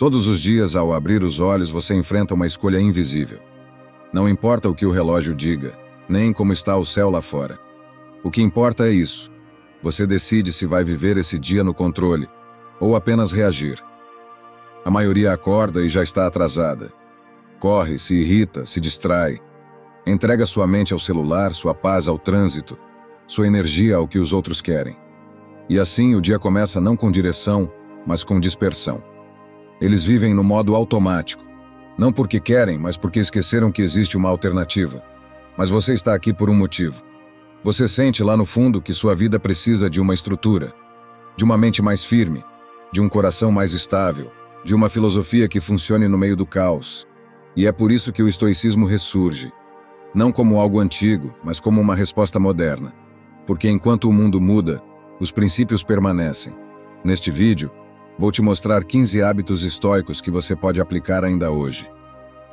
Todos os dias, ao abrir os olhos, você enfrenta uma escolha invisível. Não importa o que o relógio diga, nem como está o céu lá fora. O que importa é isso. Você decide se vai viver esse dia no controle ou apenas reagir. A maioria acorda e já está atrasada. Corre, se irrita, se distrai. Entrega sua mente ao celular, sua paz ao trânsito, sua energia ao que os outros querem. E assim o dia começa não com direção, mas com dispersão. Eles vivem no modo automático. Não porque querem, mas porque esqueceram que existe uma alternativa. Mas você está aqui por um motivo. Você sente lá no fundo que sua vida precisa de uma estrutura, de uma mente mais firme, de um coração mais estável, de uma filosofia que funcione no meio do caos. E é por isso que o estoicismo ressurge. Não como algo antigo, mas como uma resposta moderna. Porque enquanto o mundo muda, os princípios permanecem. Neste vídeo, vou te mostrar 15 hábitos estoicos que você pode aplicar ainda hoje.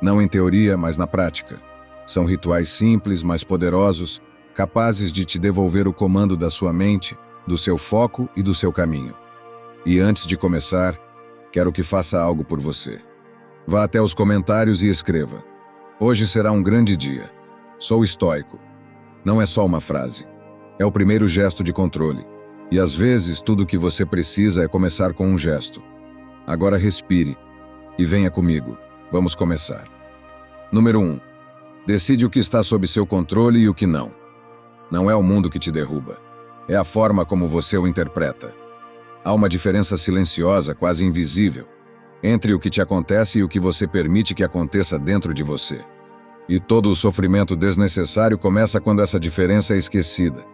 Não em teoria, mas na prática. São rituais simples, mas poderosos, capazes de te devolver o comando da sua mente, do seu foco e do seu caminho. E antes de começar, quero que faça algo por você. Vá até os comentários e escreva: "Hoje será um grande dia. Sou estoico." Não é só uma frase. É o primeiro gesto de controle. E às vezes, tudo o que você precisa é começar com um gesto. Agora respire e venha comigo. Vamos começar. Número 1. Decide o que está sob seu controle e o que não. Não é o mundo que te derruba. É a forma como você o interpreta. Há uma diferença silenciosa, quase invisível, entre o que te acontece e o que você permite que aconteça dentro de você. E todo o sofrimento desnecessário começa quando essa diferença é esquecida.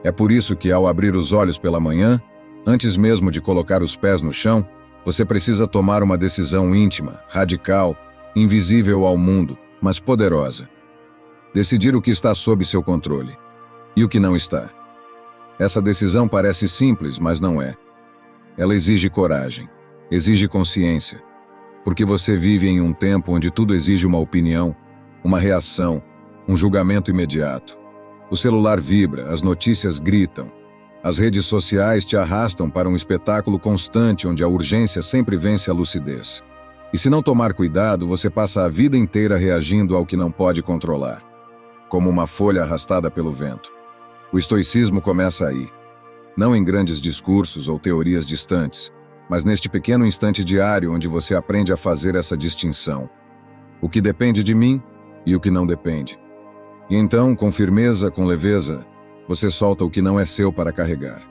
É por isso que, ao abrir os olhos pela manhã, antes mesmo de colocar os pés no chão, você precisa tomar uma decisão íntima, radical, invisível ao mundo, mas poderosa. Decidir o que está sob seu controle e o que não está. Essa decisão parece simples, mas não é. Ela exige coragem, exige consciência, porque você vive em um tempo onde tudo exige uma opinião, uma reação, um julgamento imediato. O celular vibra, as notícias gritam. As redes sociais te arrastam para um espetáculo constante onde a urgência sempre vence a lucidez. E se não tomar cuidado, você passa a vida inteira reagindo ao que não pode controlar, como uma folha arrastada pelo vento. O estoicismo começa aí. Não em grandes discursos ou teorias distantes, mas neste pequeno instante diário onde você aprende a fazer essa distinção. O que depende de mim e o que não depende. E então, com firmeza, com leveza, você solta o que não é seu para carregar.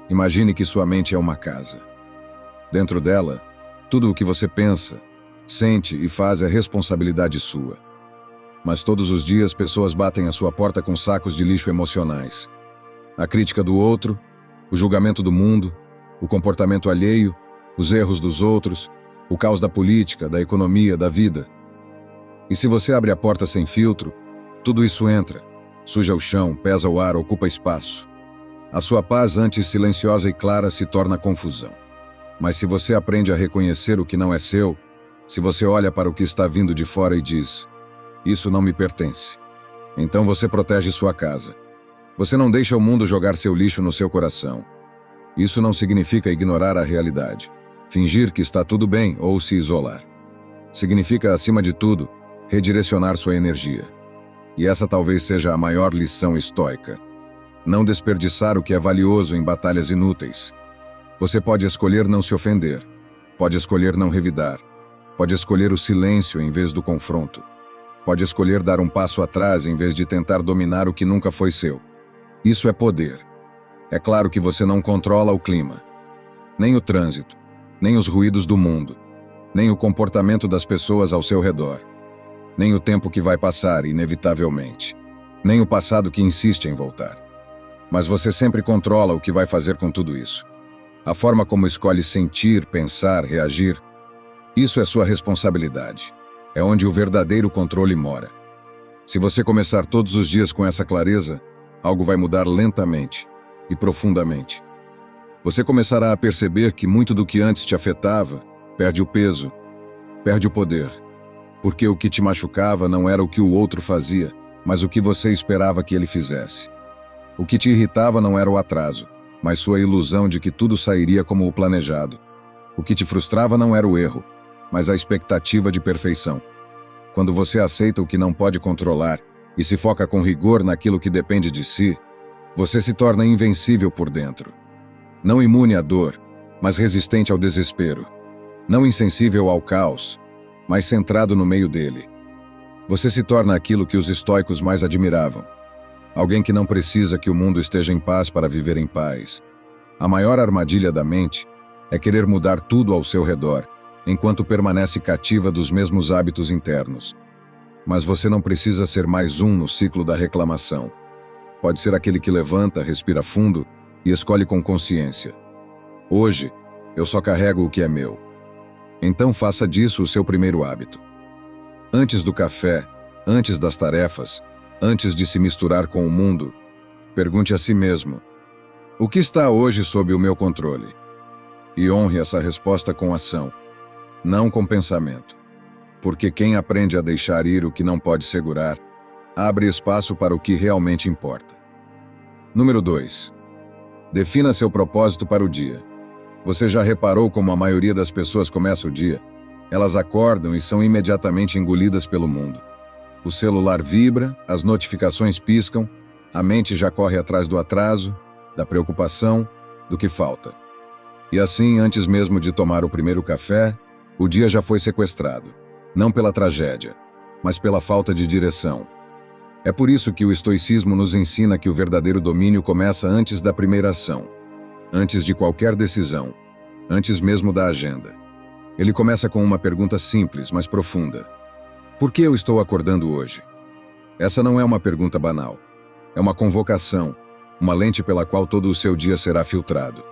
Imagine que sua mente é uma casa. Dentro dela, tudo o que você pensa, sente e faz é responsabilidade sua. Mas todos os dias pessoas batem à sua porta com sacos de lixo emocionais. A crítica do outro, o julgamento do mundo, o comportamento alheio, os erros dos outros, o caos da política, da economia, da vida. E se você abre a porta sem filtro, tudo isso entra, suja o chão, pesa o ar, ocupa espaço. A sua paz, antes silenciosa e clara, se torna confusão. Mas se você aprende a reconhecer o que não é seu, se você olha para o que está vindo de fora e diz: "Isso não me pertence", então você protege sua casa. Você não deixa o mundo jogar seu lixo no seu coração. Isso não significa ignorar a realidade, fingir que está tudo bem ou se isolar. Significa, acima de tudo, redirecionar sua energia. E essa talvez seja a maior lição estoica. Não desperdiçar o que é valioso em batalhas inúteis. Você pode escolher não se ofender. Pode escolher não revidar. Pode escolher o silêncio em vez do confronto. Pode escolher dar um passo atrás em vez de tentar dominar o que nunca foi seu. Isso é poder. É claro que você não controla o clima, nem o trânsito, nem os ruídos do mundo, nem o comportamento das pessoas ao seu redor. Nem o tempo que vai passar, inevitavelmente. Nem o passado que insiste em voltar. Mas você sempre controla o que vai fazer com tudo isso. A forma como escolhe sentir, pensar, reagir. Isso é sua responsabilidade. É onde o verdadeiro controle mora. Se você começar todos os dias com essa clareza, algo vai mudar lentamente e profundamente. Você começará a perceber que muito do que antes te afetava perde o peso, perde o poder. Porque o que te machucava não era o que o outro fazia, mas o que você esperava que ele fizesse. O que te irritava não era o atraso, mas sua ilusão de que tudo sairia como o planejado. O que te frustrava não era o erro, mas a expectativa de perfeição. Quando você aceita o que não pode controlar e se foca com rigor naquilo que depende de si, você se torna invencível por dentro. Não imune à dor, mas resistente ao desespero. Não insensível ao caos, mas centrado no meio dele. Você se torna aquilo que os estoicos mais admiravam. Alguém que não precisa que o mundo esteja em paz para viver em paz. A maior armadilha da mente é querer mudar tudo ao seu redor, enquanto permanece cativa dos mesmos hábitos internos. Mas você não precisa ser mais um no ciclo da reclamação. Pode ser aquele que levanta, respira fundo e escolhe com consciência. Hoje, eu só carrego o que é meu. Então faça disso o seu primeiro hábito. Antes do café, antes das tarefas, antes de se misturar com o mundo, pergunte a si mesmo: o que está hoje sob o meu controle? E honre essa resposta com ação, não com pensamento. Porque quem aprende a deixar ir o que não pode segurar, abre espaço para o que realmente importa. Número 2. Defina seu propósito para o dia. Você já reparou como a maioria das pessoas começa o dia? Elas acordam e são imediatamente engolidas pelo mundo. O celular vibra, as notificações piscam, a mente já corre atrás do atraso, da preocupação, do que falta. E assim, antes mesmo de tomar o primeiro café, o dia já foi sequestrado. Não pela tragédia, mas pela falta de direção. É por isso que o estoicismo nos ensina que o verdadeiro domínio começa antes da primeira ação, antes de qualquer decisão, antes mesmo da agenda. Ele começa com uma pergunta simples, mas profunda. Por que eu estou acordando hoje? Essa não é uma pergunta banal. É uma convocação, uma lente pela qual todo o seu dia será filtrado.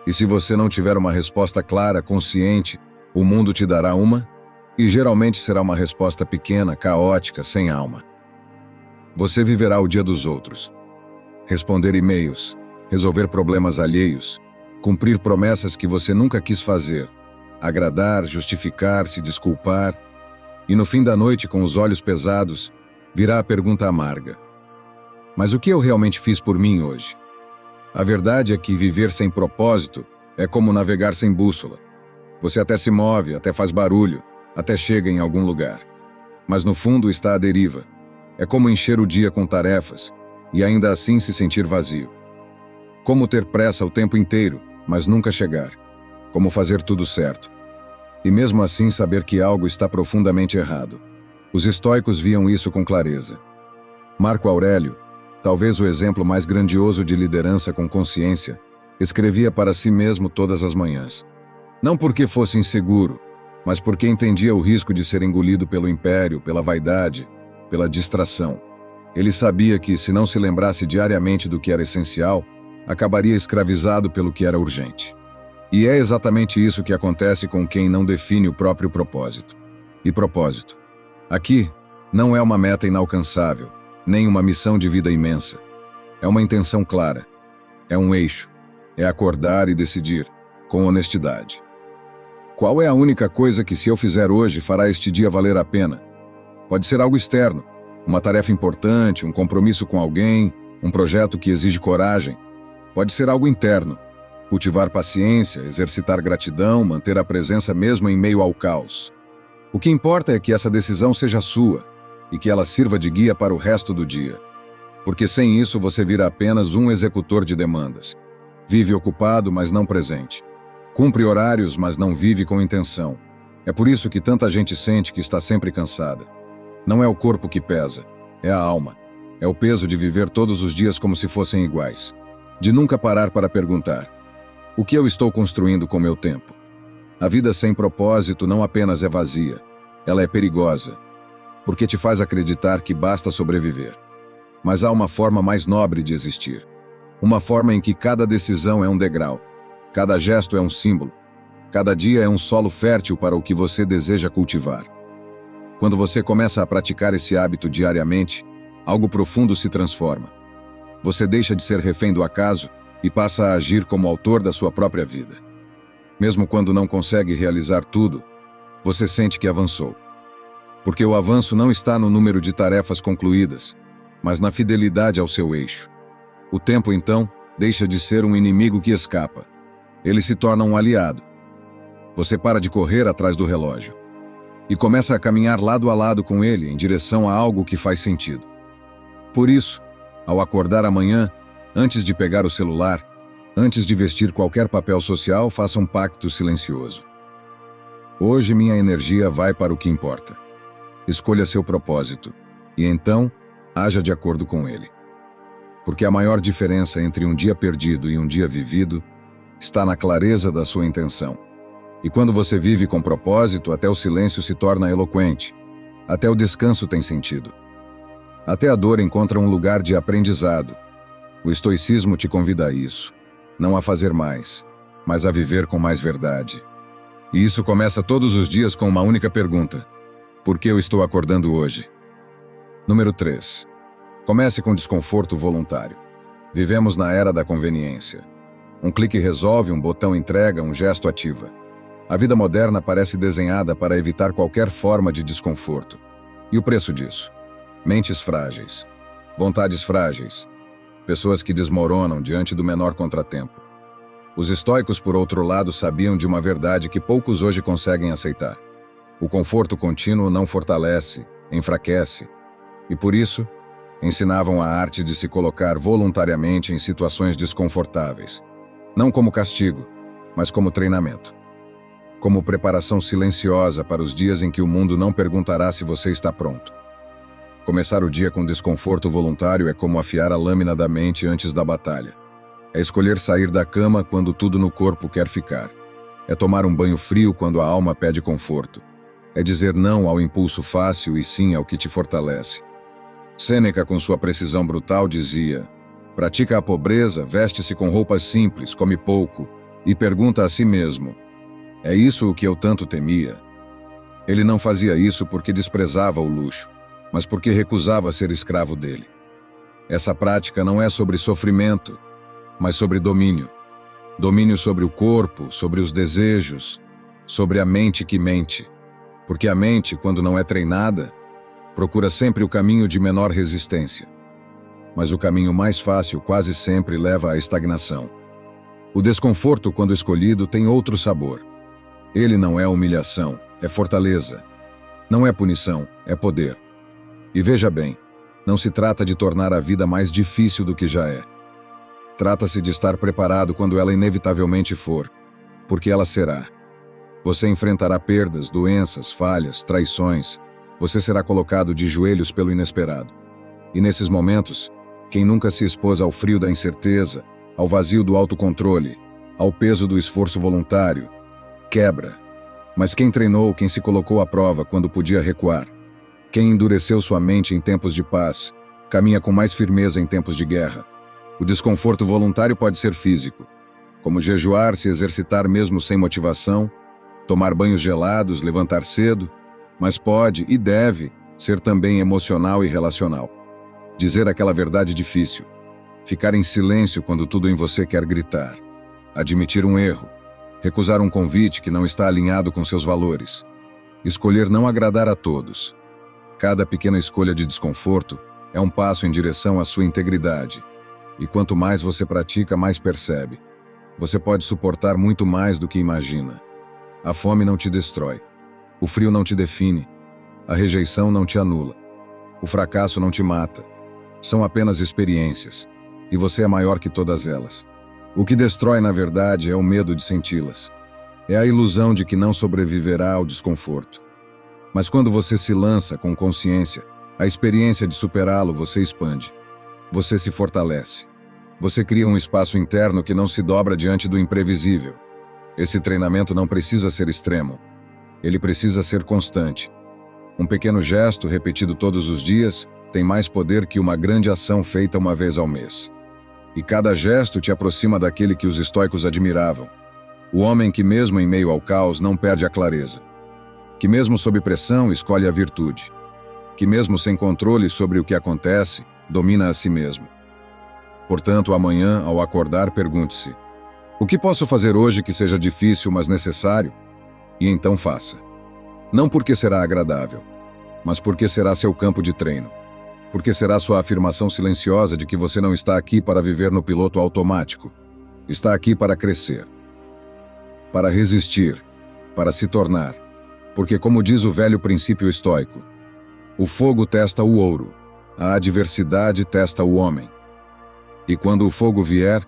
E se você não tiver uma resposta clara, consciente, o mundo te dará uma, e geralmente será uma resposta pequena, caótica, sem alma. Você viverá o dia dos outros. Responder e-mails, resolver problemas alheios, cumprir promessas que você nunca quis fazer, agradar, justificar, se desculpar, e no fim da noite, com os olhos pesados, virá a pergunta amarga: mas o que eu realmente fiz por mim hoje? A verdade é que viver sem propósito é como navegar sem bússola. Você até se move, até faz barulho, até chega em algum lugar. Mas no fundo está a deriva. É como encher o dia com tarefas e ainda assim se sentir vazio. Como ter pressa o tempo inteiro, mas nunca chegar. Como fazer tudo certo. E mesmo assim saber que algo está profundamente errado. Os estoicos viam isso com clareza. Marco Aurélio, talvez o exemplo mais grandioso de liderança com consciência, escrevia para si mesmo todas as manhãs. Não porque fosse inseguro, mas porque entendia o risco de ser engolido pelo império, pela vaidade, pela distração. Ele sabia que, se não se lembrasse diariamente do que era essencial, acabaria escravizado pelo que era urgente. E é exatamente isso que acontece com quem não define o próprio propósito. E propósito, aqui, não é uma meta inalcançável, nem uma missão de vida imensa. É uma intenção clara. É um eixo. É acordar e decidir, com honestidade. Qual é a única coisa que, se eu fizer hoje, fará este dia valer a pena? Pode ser algo externo, uma tarefa importante, um compromisso com alguém, um projeto que exige coragem. Pode ser algo interno, cultivar paciência, exercitar gratidão, manter a presença mesmo em meio ao caos. O que importa é que essa decisão seja sua e que ela sirva de guia para o resto do dia. Porque sem isso você vira apenas um executor de demandas. Vive ocupado, mas não presente. Cumpre horários, mas não vive com intenção. É por isso que tanta gente sente que está sempre cansada. Não é o corpo que pesa, é a alma. É o peso de viver todos os dias como se fossem iguais. De nunca parar para perguntar: o que eu estou construindo com meu tempo? A vida sem propósito não apenas é vazia, ela é perigosa, porque te faz acreditar que basta sobreviver. Mas há uma forma mais nobre de existir. Uma forma em que cada decisão é um degrau, cada gesto é um símbolo, cada dia é um solo fértil para o que você deseja cultivar. Quando você começa a praticar esse hábito diariamente, algo profundo se transforma. Você deixa de ser refém do acaso e passa a agir como autor da sua própria vida. Mesmo quando não consegue realizar tudo, você sente que avançou. Porque o avanço não está no número de tarefas concluídas, mas na fidelidade ao seu eixo. O tempo, então, deixa de ser um inimigo que escapa. Ele se torna um aliado. Você para de correr atrás do relógio e começa a caminhar lado a lado com ele em direção a algo que faz sentido. Por isso, ao acordar amanhã, antes de pegar o celular, antes de vestir qualquer papel social, faça um pacto silencioso. Hoje minha energia vai para o que importa. Escolha seu propósito e então haja de acordo com ele. Porque a maior diferença entre um dia perdido e um dia vivido está na clareza da sua intenção. E quando você vive com propósito, até o silêncio se torna eloquente, até o descanso tem sentido. Até a dor encontra um lugar de aprendizado. O estoicismo te convida a isso, não a fazer mais, mas a viver com mais verdade. E isso começa todos os dias com uma única pergunta: por que eu estou acordando hoje? Número 3. Comece com desconforto voluntário. Vivemos na era da conveniência. Um clique resolve, um botão entrega, um gesto ativa. A vida moderna parece desenhada para evitar qualquer forma de desconforto. E o preço disso? Mentes frágeis, vontades frágeis, pessoas que desmoronam diante do menor contratempo. Os estoicos, por outro lado, sabiam de uma verdade que poucos hoje conseguem aceitar. O conforto contínuo não fortalece, enfraquece, e por isso, ensinavam a arte de se colocar voluntariamente em situações desconfortáveis, não como castigo, mas como treinamento. Como preparação silenciosa para os dias em que o mundo não perguntará se você está pronto. Começar o dia com desconforto voluntário é como afiar a lâmina da mente antes da batalha. É escolher sair da cama quando tudo no corpo quer ficar. É tomar um banho frio quando a alma pede conforto. É dizer não ao impulso fácil e sim ao que te fortalece. Sêneca, com sua precisão brutal, dizia: pratica a pobreza, veste-se com roupas simples, come pouco e pergunta a si mesmo: é isso o que eu tanto temia? Ele não fazia isso porque desprezava o luxo, mas porque recusava ser escravo dele. Essa prática não é sobre sofrimento, mas sobre domínio. Domínio sobre o corpo, sobre os desejos, sobre a mente que mente. Porque a mente, quando não é treinada, procura sempre o caminho de menor resistência. Mas o caminho mais fácil quase sempre leva à estagnação. O desconforto, quando escolhido, tem outro sabor. Ele não é humilhação, é fortaleza. Não é punição, é poder. E veja bem, não se trata de tornar a vida mais difícil do que já é. Trata-se de estar preparado quando ela inevitavelmente for, porque ela será. Você enfrentará perdas, doenças, falhas, traições. Você será colocado de joelhos pelo inesperado. E nesses momentos, quem nunca se expôs ao frio da incerteza, ao vazio do autocontrole, ao peso do esforço voluntário, quebra. Mas quem treinou, quem se colocou à prova quando podia recuar, quem endureceu sua mente em tempos de paz, caminha com mais firmeza em tempos de guerra. O desconforto voluntário pode ser físico, como jejuar, se exercitar mesmo sem motivação, tomar banhos gelados, levantar cedo, mas pode e deve ser também emocional e relacional. Dizer aquela verdade difícil, ficar em silêncio quando tudo em você quer gritar, admitir um erro, recusar um convite que não está alinhado com seus valores, escolher não agradar a todos. Cada pequena escolha de desconforto é um passo em direção à sua integridade. E quanto mais você pratica, mais percebe. Você pode suportar muito mais do que imagina. A fome não te destrói. O frio não te define. A rejeição não te anula. O fracasso não te mata. São apenas experiências. E você é maior que todas elas. O que destrói, na verdade, é o medo de senti-las. É a ilusão de que não sobreviverá ao desconforto. Mas quando você se lança com consciência, a experiência de superá-lo você expande. Você se fortalece. Você cria um espaço interno que não se dobra diante do imprevisível. Esse treinamento não precisa ser extremo. Ele precisa ser constante. Um pequeno gesto repetido todos os dias tem mais poder que uma grande ação feita uma vez ao mês. E cada gesto te aproxima daquele que os estoicos admiravam. O homem que mesmo em meio ao caos não perde a clareza. Que mesmo sob pressão escolhe a virtude. Que mesmo sem controle sobre o que acontece, domina a si mesmo. Portanto, amanhã, ao acordar, pergunte-se: o que posso fazer hoje que seja difícil, mas necessário? E então faça. Não porque será agradável, mas porque será seu campo de treino. Porque será sua afirmação silenciosa de que você não está aqui para viver no piloto automático. Está aqui para crescer. Para resistir. para se tornar. Porque, como diz o velho princípio estoico, o fogo testa o ouro, a adversidade testa o homem. E quando o fogo vier,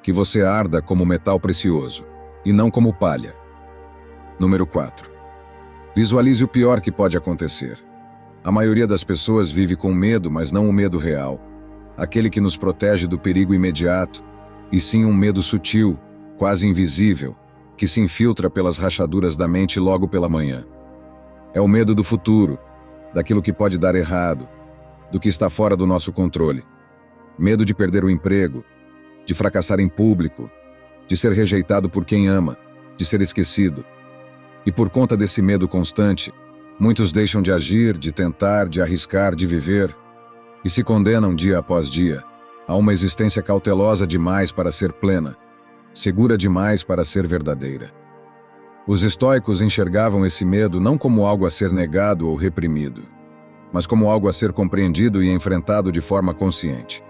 que você arda como metal precioso, e não como palha. Número 4. Visualize o pior que pode acontecer. A maioria das pessoas vive com medo, mas não o medo real, aquele que nos protege do perigo imediato, e sim um medo sutil, quase invisível, que se infiltra pelas rachaduras da mente logo pela manhã. É o medo do futuro, daquilo que pode dar errado, do que está fora do nosso controle. Medo de perder o emprego, de fracassar em público, de ser rejeitado por quem ama, de ser esquecido. E por conta desse medo constante, muitos deixam de agir, de tentar, de arriscar, de viver, e se condenam dia após dia a uma existência cautelosa demais para ser plena, segura demais para ser verdadeira. Os estoicos enxergavam esse medo não como algo a ser negado ou reprimido, mas como algo a ser compreendido e enfrentado de forma consciente.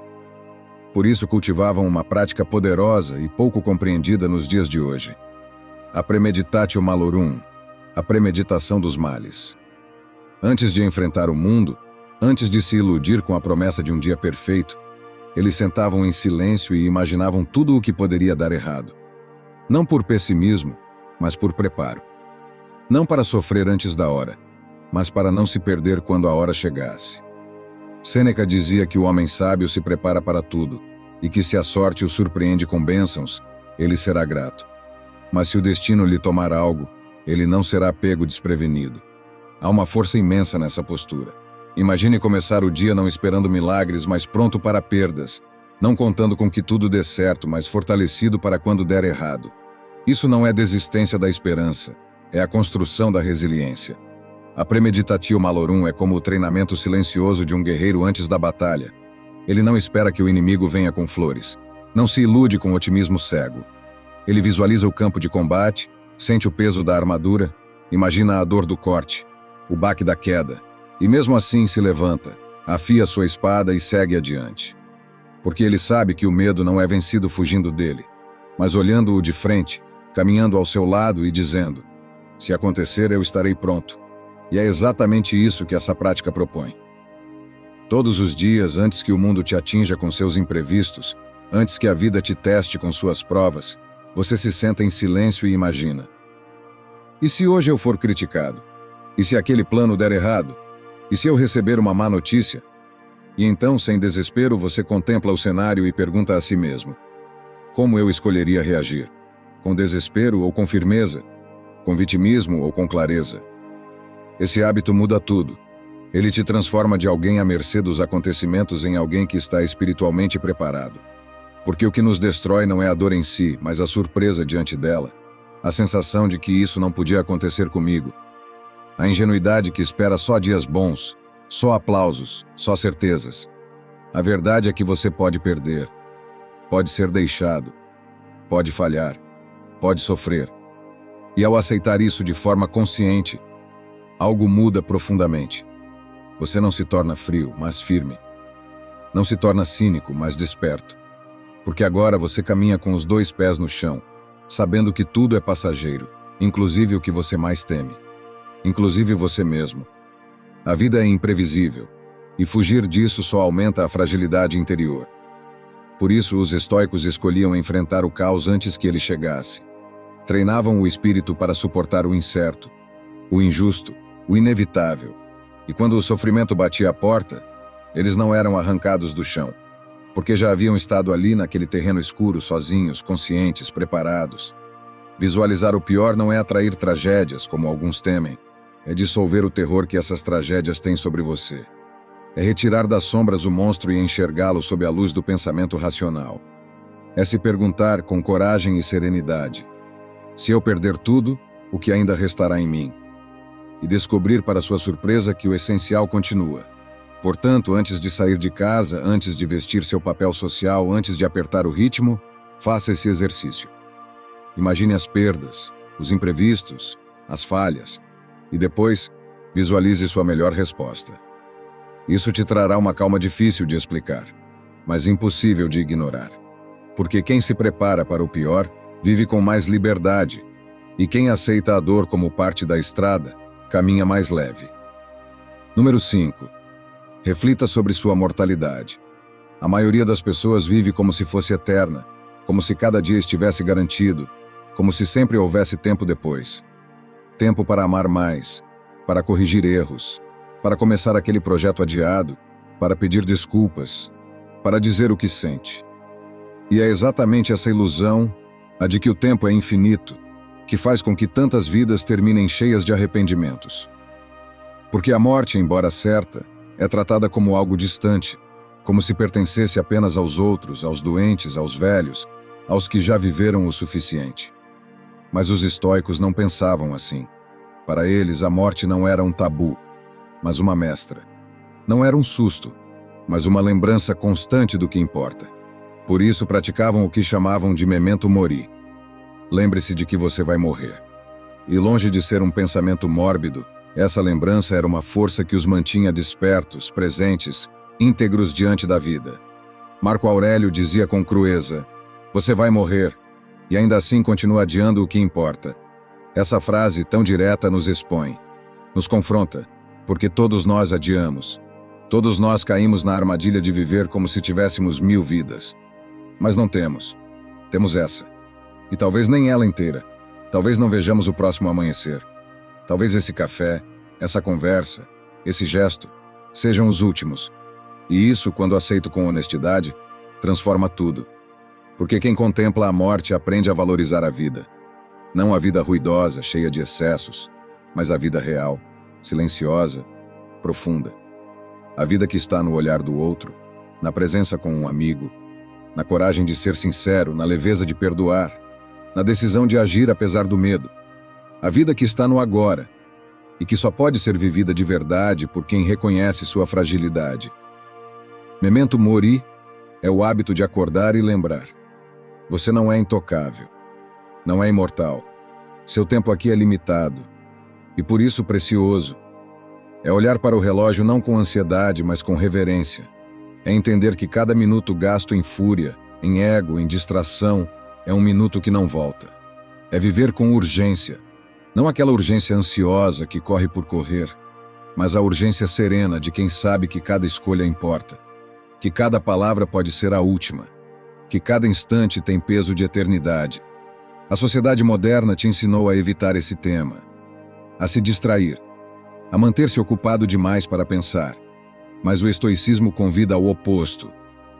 Por isso cultivavam uma prática poderosa e pouco compreendida nos dias de hoje: a premeditatio malorum, a premeditação dos males. Antes de enfrentar o mundo, antes de se iludir com a promessa de um dia perfeito, eles sentavam em silêncio e imaginavam tudo o que poderia dar errado. Não por pessimismo, mas por preparo. Não para sofrer antes da hora, mas para não se perder quando a hora chegasse. Sêneca dizia que o homem sábio se prepara para tudo, e que se a sorte o surpreende com bênçãos, ele será grato. Mas se o destino lhe tomar algo, ele não será pego desprevenido. Há uma força imensa nessa postura. Imagine começar o dia não esperando milagres, mas pronto para perdas, não contando com que tudo dê certo, mas fortalecido para quando der errado. Isso não é desistência da esperança, é a construção da resiliência. A premeditatio malorum é como o treinamento silencioso de um guerreiro antes da batalha. Ele não espera que o inimigo venha com flores. Não se ilude com otimismo cego. Ele visualiza o campo de combate, sente o peso da armadura, imagina a dor do corte, o baque da queda, e mesmo assim se levanta, afia sua espada e segue adiante. Porque ele sabe que o medo não é vencido fugindo dele, mas olhando-o de frente, caminhando ao seu lado e dizendo: se acontecer, eu estarei pronto. E é exatamente isso que essa prática propõe. Todos os dias, antes que o mundo te atinja com seus imprevistos, antes que a vida te teste com suas provas, você se senta em silêncio e imagina: e se hoje eu for criticado? E se aquele plano der errado? E se eu receber uma má notícia? E então, sem desespero, você contempla o cenário e pergunta a si mesmo: como eu escolheria reagir? Com desespero ou com firmeza? Com vitimismo ou com clareza? Esse hábito muda tudo. Ele te transforma de alguém à mercê dos acontecimentos em alguém que está espiritualmente preparado. Porque o que nos destrói não é a dor em si, mas a surpresa diante dela, a sensação de que isso não podia acontecer comigo, a ingenuidade que espera só dias bons, só aplausos, só certezas. A verdade é que você pode perder, pode ser deixado, pode falhar, pode sofrer. E ao aceitar isso de forma consciente, algo muda profundamente. Você não se torna frio, mas firme. Não se torna cínico, mas desperto. Porque agora você caminha com os 2 pés no chão, sabendo que tudo é passageiro, inclusive o que você mais teme. Inclusive você mesmo. A vida é imprevisível, e fugir disso só aumenta a fragilidade interior. Por isso, os estoicos escolhiam enfrentar o caos antes que ele chegasse. Treinavam o espírito para suportar o incerto, o injusto, o inevitável. E quando o sofrimento batia a porta, eles não eram arrancados do chão, porque já haviam estado ali naquele terreno escuro, sozinhos, conscientes, preparados. Visualizar o pior não é atrair tragédias, como alguns temem, é dissolver o terror que essas tragédias têm sobre você. É retirar das sombras o monstro e enxergá-lo sob a luz do pensamento racional. É se perguntar com coragem e serenidade: se eu perder tudo, o que ainda restará em mim? E descobrir para sua surpresa que o essencial continua. Portanto, antes de sair de casa, antes de vestir seu papel social, antes de apertar o ritmo, faça esse exercício. Imagine as perdas, os imprevistos, as falhas, e depois, visualize sua melhor resposta. Isso te trará uma calma difícil de explicar, mas impossível de ignorar. Porque quem se prepara para o pior, vive com mais liberdade, E quem aceita a dor como parte da estrada, caminha mais leve. Número 5. Reflita sobre sua mortalidade. A maioria das pessoas vive como se fosse eterna, como se cada dia estivesse garantido, como se sempre houvesse tempo depois. Tempo para amar mais, para corrigir erros, para começar aquele projeto adiado, para pedir desculpas, para dizer o que sente. E é exatamente essa ilusão, a de que o tempo é infinito, que faz com que tantas vidas terminem cheias de arrependimentos. Porque a morte, embora certa, é tratada como algo distante, como se pertencesse apenas aos outros, aos doentes, aos velhos, aos que já viveram o suficiente. Mas os estoicos não pensavam assim. Para eles, a morte não era um tabu, mas uma mestra. Não era um susto, mas uma lembrança constante do que importa. Por isso praticavam o que chamavam de memento mori. Lembre-se de que você vai morrer. E longe de ser um pensamento mórbido, essa lembrança era uma força que os mantinha despertos, presentes, íntegros diante da vida. Marco Aurélio dizia com crueza: "Você vai morrer", e ainda assim continua adiando o que importa. Essa frase tão direta nos expõe, nos confronta, porque todos nós adiamos. Todos nós caímos na armadilha de viver como se tivéssemos 1000 vidas. Mas não temos. Temos essa. E talvez nem ela inteira. Talvez não vejamos o próximo amanhecer. Talvez esse café, essa conversa, esse gesto, sejam os últimos. E isso, quando aceito com honestidade, transforma tudo. Porque quem contempla a morte aprende a valorizar a vida. Não a vida ruidosa, cheia de excessos, mas a vida real, silenciosa, profunda. A vida que está no olhar do outro, na presença com um amigo, na coragem de ser sincero, na leveza de perdoar, na decisão de agir apesar do medo. A vida que está no agora, e que só pode ser vivida de verdade por quem reconhece sua fragilidade. Memento mori é o hábito de acordar e lembrar. Você não é intocável. Não é imortal. Seu tempo aqui é limitado. E por isso precioso. É olhar para o relógio não com ansiedade, mas com reverência. É entender que cada minuto gasto em fúria, em ego, em distração, é um minuto que não volta. É viver com urgência. Não aquela urgência ansiosa que corre por correr, mas a urgência serena de quem sabe que cada escolha importa. Que cada palavra pode ser a última. Que cada instante tem peso de eternidade. A sociedade moderna te ensinou a evitar esse tema, a se distrair, a manter-se ocupado demais para pensar. Mas o estoicismo convida ao oposto,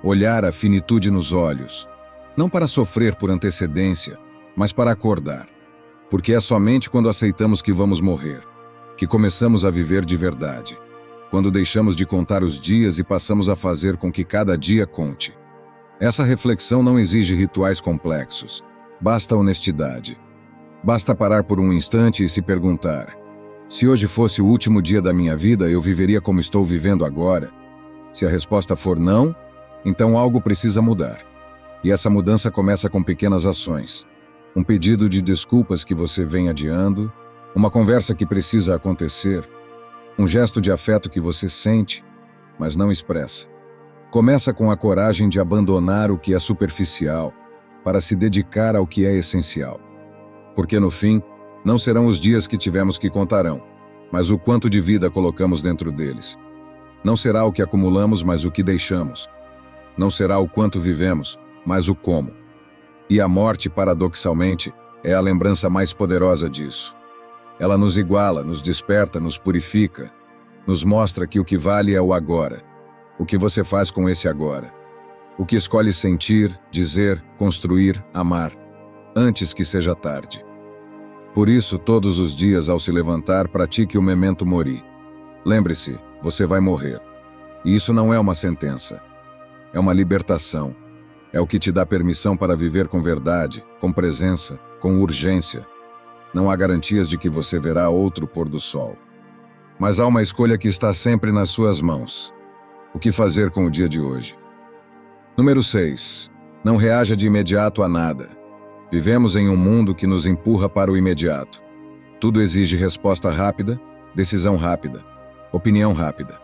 olhar a finitude nos olhos, não para sofrer por antecedência, mas para acordar. Porque é somente quando aceitamos que vamos morrer, que começamos a viver de verdade, quando deixamos de contar os dias e passamos a fazer com que cada dia conte. Essa reflexão não exige rituais complexos. Basta honestidade. Basta parar por um instante e se perguntar: se hoje fosse o último dia da minha vida, eu viveria como estou vivendo agora? Se a resposta for não, então algo precisa mudar. E essa mudança começa com pequenas ações. Um pedido de desculpas que você vem adiando, uma conversa que precisa acontecer, um gesto de afeto que você sente, mas não expressa. Começa com a coragem de abandonar o que é superficial, para se dedicar ao que é essencial. Porque no fim, não serão os dias que tivemos que contarão, mas o quanto de vida colocamos dentro deles. Não será o que acumulamos, mas o que deixamos. Não será o quanto vivemos, mas o como. E a morte, paradoxalmente, é a lembrança mais poderosa disso. Ela nos iguala, nos desperta, nos purifica, nos mostra que o que vale é o agora. O que você faz com esse agora. O que escolhe sentir, dizer, construir, amar, antes que seja tarde. Por isso, todos os dias, ao se levantar, pratique o memento mori. Lembre-se, você vai morrer. E isso não é uma sentença. É uma libertação. É o que te dá permissão para viver com verdade, com presença, com urgência. Não há garantias de que você verá outro pôr do sol. Mas há uma escolha que está sempre nas suas mãos. O que fazer com o dia de hoje? Número 6. Não reaja de imediato a nada. Vivemos em um mundo que nos empurra para o imediato. Tudo exige resposta rápida, decisão rápida, opinião rápida.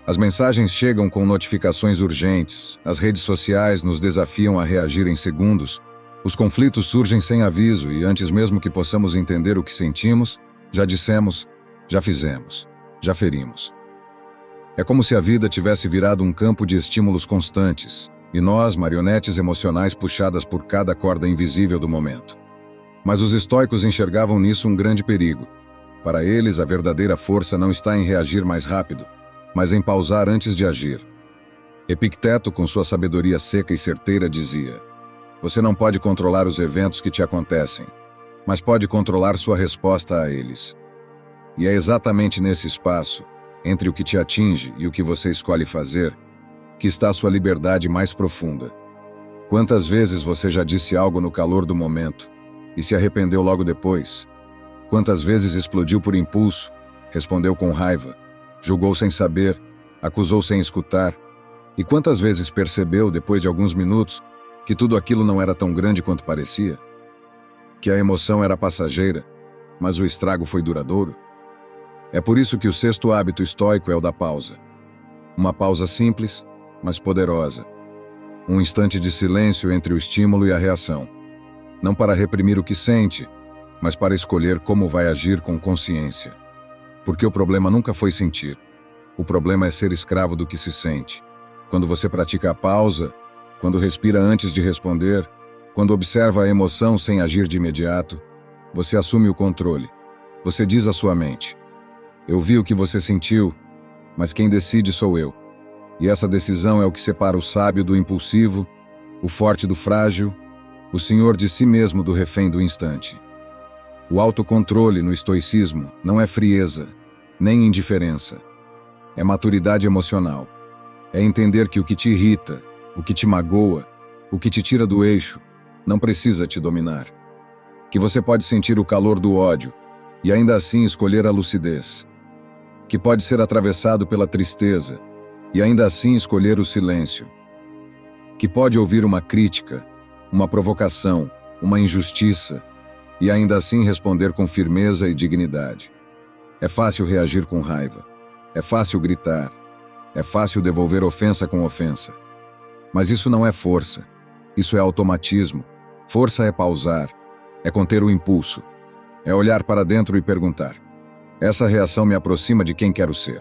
As mensagens chegam com notificações urgentes, as redes sociais nos desafiam a reagir em segundos, Os conflitos surgem sem aviso e antes mesmo que possamos entender o que sentimos, já dissemos, já fizemos, já ferimos. É como se a vida tivesse virado um campo de estímulos constantes, e nós, marionetes emocionais puxadas por cada corda invisível do momento. Mas os estoicos enxergavam nisso um grande perigo. Para eles, a verdadeira força não está em reagir mais rápido, mas em pausar antes de agir. Epicteto, com sua sabedoria seca e certeira, dizia: você não pode controlar os eventos que te acontecem, mas pode controlar sua resposta a eles. E é exatamente nesse espaço, entre o que te atinge e o que você escolhe fazer, que está a sua liberdade mais profunda. Quantas vezes você já disse algo no calor do momento e se arrependeu logo depois? Quantas vezes explodiu por impulso, respondeu com raiva, julgou sem saber, acusou sem escutar? E quantas vezes percebeu, depois de alguns minutos, que tudo aquilo não era tão grande quanto parecia? Que a emoção era passageira, mas o estrago foi duradouro? É por isso que o sexto hábito estoico é o da pausa. Uma pausa simples, mas poderosa. Um instante de silêncio entre o estímulo e a reação. Não para reprimir o que sente, mas para escolher como vai agir com consciência. Porque o problema nunca foi sentir. O problema é ser escravo do que se sente. Quando você pratica a pausa, quando respira antes de responder, quando observa a emoção sem agir de imediato, você assume o controle. Você diz à sua mente: eu vi o que você sentiu, mas quem decide sou eu. E essa decisão é o que separa o sábio do impulsivo, o forte do frágil, o senhor de si mesmo do refém do instante. O autocontrole no estoicismo não é frieza, nem indiferença. É maturidade emocional. É entender que o que te irrita, o que te magoa, o que te tira do eixo, não precisa te dominar. Que você pode sentir o calor do ódio e ainda assim escolher a lucidez. Que pode ser atravessado pela tristeza e ainda assim escolher o silêncio. Que pode ouvir uma crítica, uma provocação, uma injustiça e ainda assim responder com firmeza e dignidade. É fácil reagir com raiva. É fácil gritar. É fácil devolver ofensa com ofensa. Mas isso não é força. Isso é automatismo. Força é pausar. É conter o impulso. É olhar para dentro e perguntar: essa reação me aproxima de quem quero ser.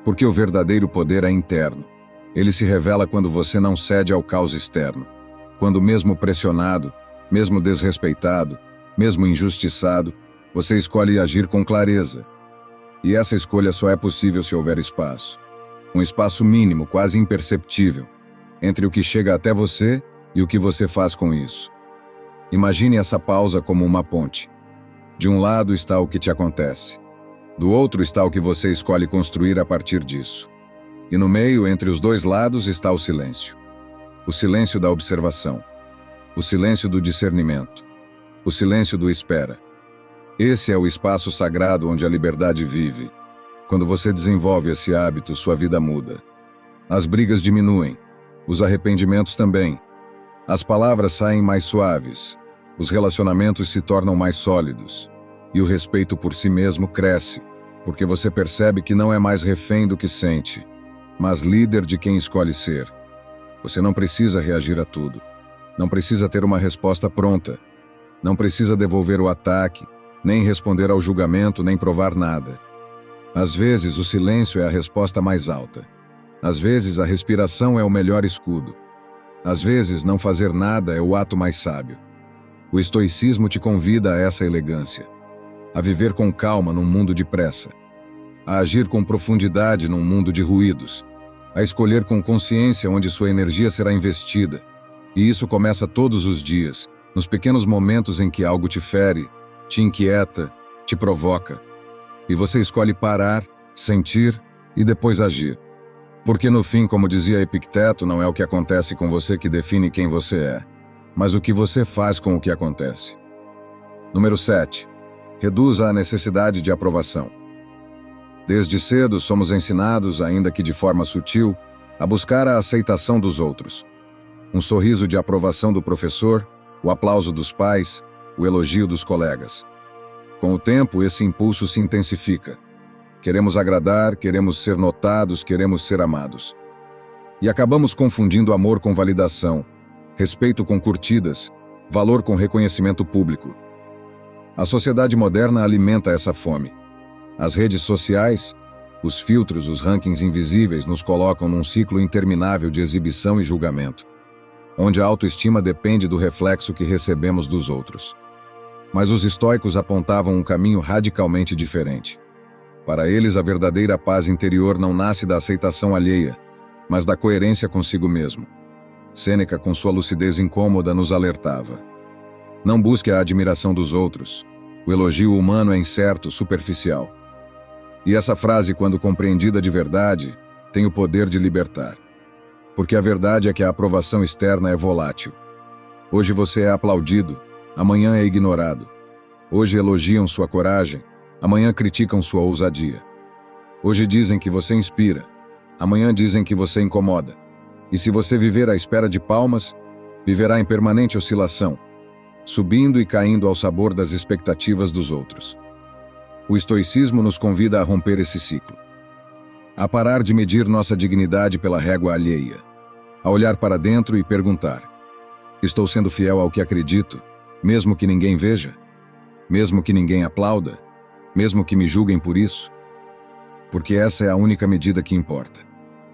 Porque o verdadeiro poder é interno. Ele se revela quando você não cede ao caos externo. Quando mesmo pressionado, mesmo desrespeitado, mesmo injustiçado, você escolhe agir com clareza. E essa escolha só é possível se houver espaço. Um espaço mínimo, quase imperceptível, entre o que chega até você e o que você faz com isso. Imagine essa pausa como uma ponte. De um lado está o que te acontece. Do outro está o que você escolhe construir a partir disso. E no meio, entre os dois lados, está o silêncio. O silêncio da observação. O silêncio do discernimento. O silêncio do espera. Esse é o espaço sagrado onde a liberdade vive. Quando você desenvolve esse hábito, sua vida muda. As brigas diminuem. Os arrependimentos também. As palavras saem mais suaves. Os relacionamentos se tornam mais sólidos. E o respeito por si mesmo cresce, porque você percebe que não é mais refém do que sente, mas líder de quem escolhe ser. Você não precisa reagir a tudo. Não precisa ter uma resposta pronta. Não precisa devolver o ataque, nem responder ao julgamento, nem provar nada. Às vezes, o silêncio é a resposta mais alta. Às vezes, a respiração é o melhor escudo. Às vezes, não fazer nada é o ato mais sábio. O estoicismo te convida a essa elegância. A viver com calma num mundo de pressa. A agir com profundidade num mundo de ruídos. A escolher com consciência onde sua energia será investida. E isso começa todos os dias, nos pequenos momentos em que algo te fere, te inquieta, te provoca. E você escolhe parar, sentir e depois agir. Porque no fim, como dizia Epicteto, não é o que acontece com você que define quem você é, mas o que você faz com o que acontece. Número 7. Reduza a necessidade de aprovação. Desde cedo somos ensinados, ainda que de forma sutil, a buscar a aceitação dos outros. Um sorriso de aprovação do professor, o aplauso dos pais, o elogio dos colegas. Com o tempo, esse impulso se intensifica. Queremos agradar, queremos ser notados, queremos ser amados. E acabamos confundindo amor com validação, respeito com curtidas, valor com reconhecimento público. A sociedade moderna alimenta essa fome. As redes sociais, os filtros, os rankings invisíveis nos colocam num ciclo interminável de exibição e julgamento, onde a autoestima depende do reflexo que recebemos dos outros. Mas os estoicos apontavam um caminho radicalmente diferente. Para eles, a verdadeira paz interior não nasce da aceitação alheia, mas da coerência consigo mesmo. Sêneca, com sua lucidez incômoda, nos alertava: não busque a admiração dos outros. O elogio humano é incerto, superficial. E essa frase, quando compreendida de verdade, tem o poder de libertar. Porque a verdade é que a aprovação externa é volátil. Hoje você é aplaudido, amanhã é ignorado. Hoje elogiam sua coragem, amanhã criticam sua ousadia. Hoje dizem que você inspira, amanhã dizem que você incomoda. E se você viver à espera de palmas, viverá em permanente oscilação, subindo e caindo ao sabor das expectativas dos outros. O estoicismo nos convida a romper esse ciclo, a parar de medir nossa dignidade pela régua alheia, a olhar para dentro e perguntar: estou sendo fiel ao que acredito, mesmo que ninguém veja? Mesmo que ninguém aplauda? Mesmo que me julguem por isso? Porque essa é a única medida que importa,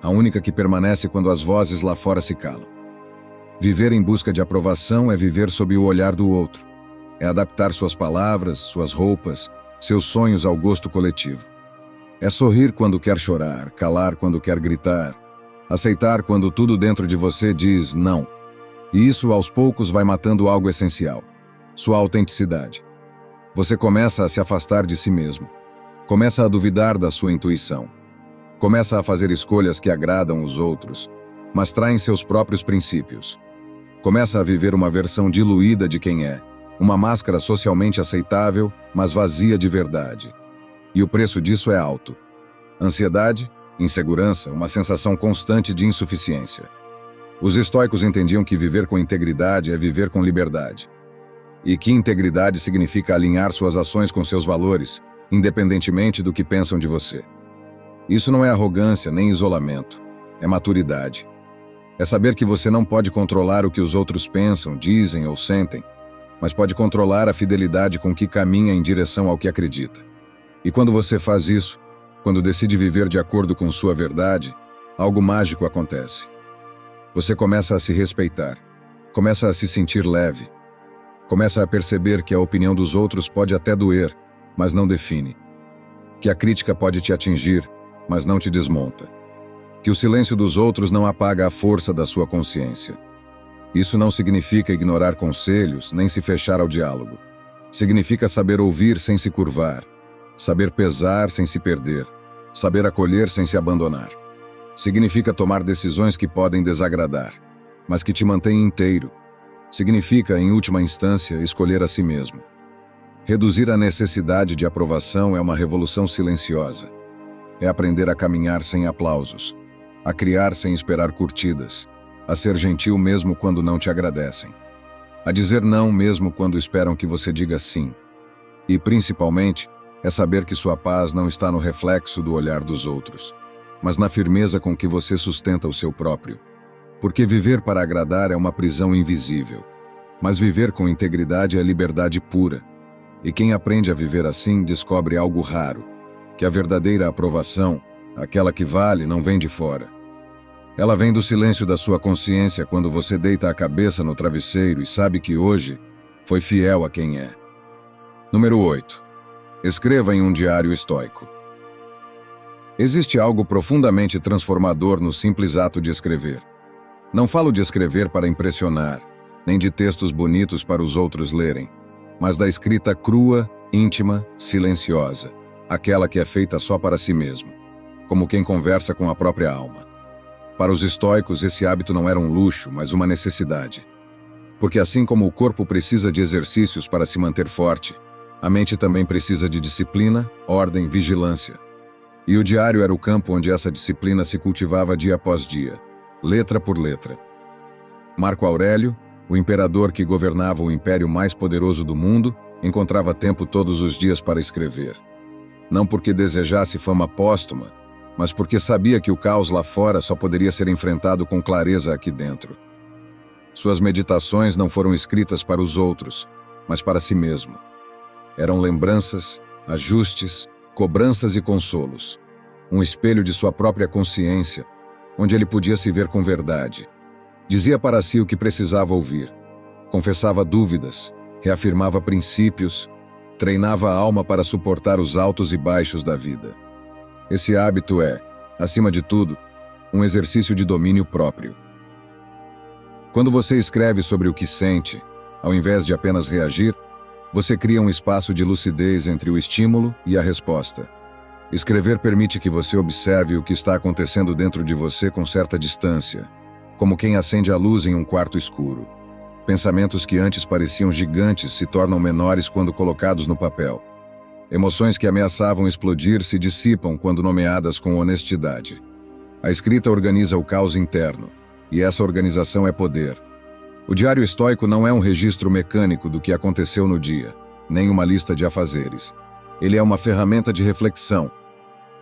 a única que permanece quando as vozes lá fora se calam. Viver em busca de aprovação é viver sob o olhar do outro, é adaptar suas palavras, suas roupas, seus sonhos ao gosto coletivo. É sorrir quando quer chorar, calar quando quer gritar, aceitar quando tudo dentro de você diz não. E isso aos poucos vai matando algo essencial, sua autenticidade. Você começa a se afastar de si mesmo, começa a duvidar da sua intuição, começa a fazer escolhas que agradam os outros, mas traem seus próprios princípios. Começa a viver uma versão diluída de quem é, uma máscara socialmente aceitável, mas vazia de verdade. E o preço disso é alto. Ansiedade, insegurança, uma sensação constante de insuficiência. Os estoicos entendiam que viver com integridade é viver com liberdade. E que integridade significa alinhar suas ações com seus valores, independentemente do que pensam de você. Isso não é arrogância nem isolamento, é maturidade. É saber que você não pode controlar o que os outros pensam, dizem ou sentem, mas pode controlar a fidelidade com que caminha em direção ao que acredita. E quando você faz isso, quando decide viver de acordo com sua verdade, algo mágico acontece. Você começa a se respeitar, começa a se sentir leve, começa a perceber que a opinião dos outros pode até doer, mas não define. Que a crítica pode te atingir, mas não te desmonta. Que o silêncio dos outros não apaga a força da sua consciência. Isso não significa ignorar conselhos, nem se fechar ao diálogo. Significa saber ouvir sem se curvar, saber pesar sem se perder, saber acolher sem se abandonar. Significa tomar decisões que podem desagradar, mas que te mantêm inteiro. Significa, em última instância, escolher a si mesmo. Reduzir a necessidade de aprovação é uma revolução silenciosa. É aprender a caminhar sem aplausos, a criar sem esperar curtidas, a ser gentil mesmo quando não te agradecem, a dizer não mesmo quando esperam que você diga sim. E, principalmente, é saber que sua paz não está no reflexo do olhar dos outros, mas na firmeza com que você sustenta o seu próprio. Porque viver para agradar é uma prisão invisível, mas viver com integridade é liberdade pura. E quem aprende a viver assim descobre algo raro, que a verdadeira aprovação, aquela que vale, não vem de fora. Ela vem do silêncio da sua consciência quando você deita a cabeça no travesseiro e sabe que hoje foi fiel a quem é. Número 8. Escreva em um diário estoico. Existe algo profundamente transformador no simples ato de escrever. Não falo de escrever para impressionar, nem de textos bonitos para os outros lerem, mas da escrita crua, íntima, silenciosa, aquela que é feita só para si mesmo, como quem conversa com a própria alma. Para os estoicos, esse hábito não era um luxo, mas uma necessidade. Porque assim como o corpo precisa de exercícios para se manter forte, a mente também precisa de disciplina, ordem, vigilância. E o diário era o campo onde essa disciplina se cultivava dia após dia, letra por letra. Marco Aurélio, o imperador que governava o império mais poderoso do mundo, encontrava tempo todos os dias para escrever. Não porque desejasse fama póstuma, mas porque sabia que o caos lá fora só poderia ser enfrentado com clareza aqui dentro. Suas meditações não foram escritas para os outros, mas para si mesmo. Eram lembranças, ajustes, cobranças e consolos. Um espelho de sua própria consciência, onde ele podia se ver com verdade. Dizia para si o que precisava ouvir. Confessava dúvidas, reafirmava princípios, treinava a alma para suportar os altos e baixos da vida. Esse hábito é, acima de tudo, um exercício de domínio próprio. Quando você escreve sobre o que sente, ao invés de apenas reagir, você cria um espaço de lucidez entre o estímulo e a resposta. Escrever permite que você observe o que está acontecendo dentro de você com certa distância, como quem acende a luz em um quarto escuro. Pensamentos que antes pareciam gigantes se tornam menores quando colocados no papel. Emoções que ameaçavam explodir se dissipam quando nomeadas com honestidade. A escrita organiza o caos interno, e essa organização é poder. O diário estoico não é um registro mecânico do que aconteceu no dia, nem uma lista de afazeres. Ele é uma ferramenta de reflexão,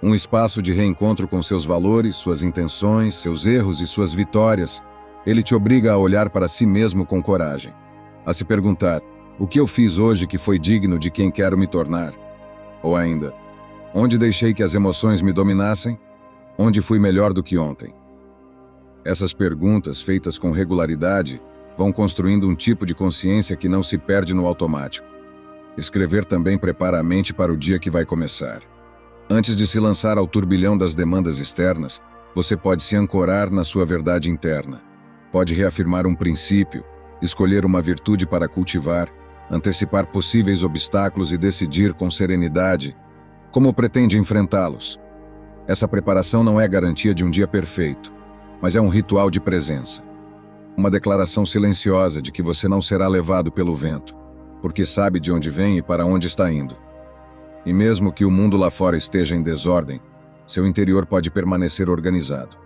um espaço de reencontro com seus valores, suas intenções, seus erros e suas vitórias. Ele te obriga a olhar para si mesmo com coragem, a se perguntar: o que eu fiz hoje que foi digno de quem quero me tornar? Ou ainda, onde deixei que as emoções me dominassem? Onde fui melhor do que ontem? Essas perguntas, feitas com regularidade, vão construindo um tipo de consciência que não se perde no automático. Escrever também prepara a mente para o dia que vai começar. Antes de se lançar ao turbilhão das demandas externas, você pode se ancorar na sua verdade interna. Pode reafirmar um princípio, escolher uma virtude para cultivar, antecipar possíveis obstáculos e decidir com serenidade como pretende enfrentá-los. Essa preparação não é garantia de um dia perfeito, mas é um ritual de presença. Uma declaração silenciosa de que você não será levado pelo vento, porque sabe de onde vem e para onde está indo. E mesmo que o mundo lá fora esteja em desordem, seu interior pode permanecer organizado.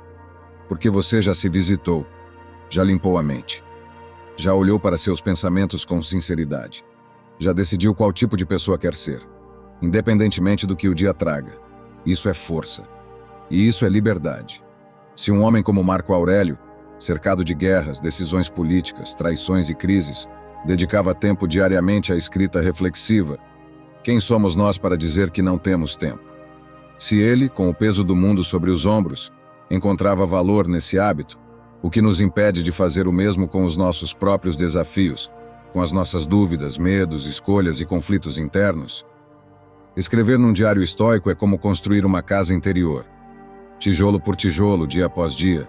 Porque você já se visitou, já limpou a mente, já olhou para seus pensamentos com sinceridade, já decidiu qual tipo de pessoa quer ser, independentemente do que o dia traga. Isso é força. E isso é liberdade. Se um homem como Marco Aurélio, cercado de guerras, decisões políticas, traições e crises, dedicava tempo diariamente à escrita reflexiva, quem somos nós para dizer que não temos tempo? Se ele, com o peso do mundo sobre os ombros, encontrava valor nesse hábito, o que nos impede de fazer o mesmo com os nossos próprios desafios, com as nossas dúvidas, medos, escolhas e conflitos internos? Escrever num diário estoico é como construir uma casa interior. Tijolo por tijolo, dia após dia,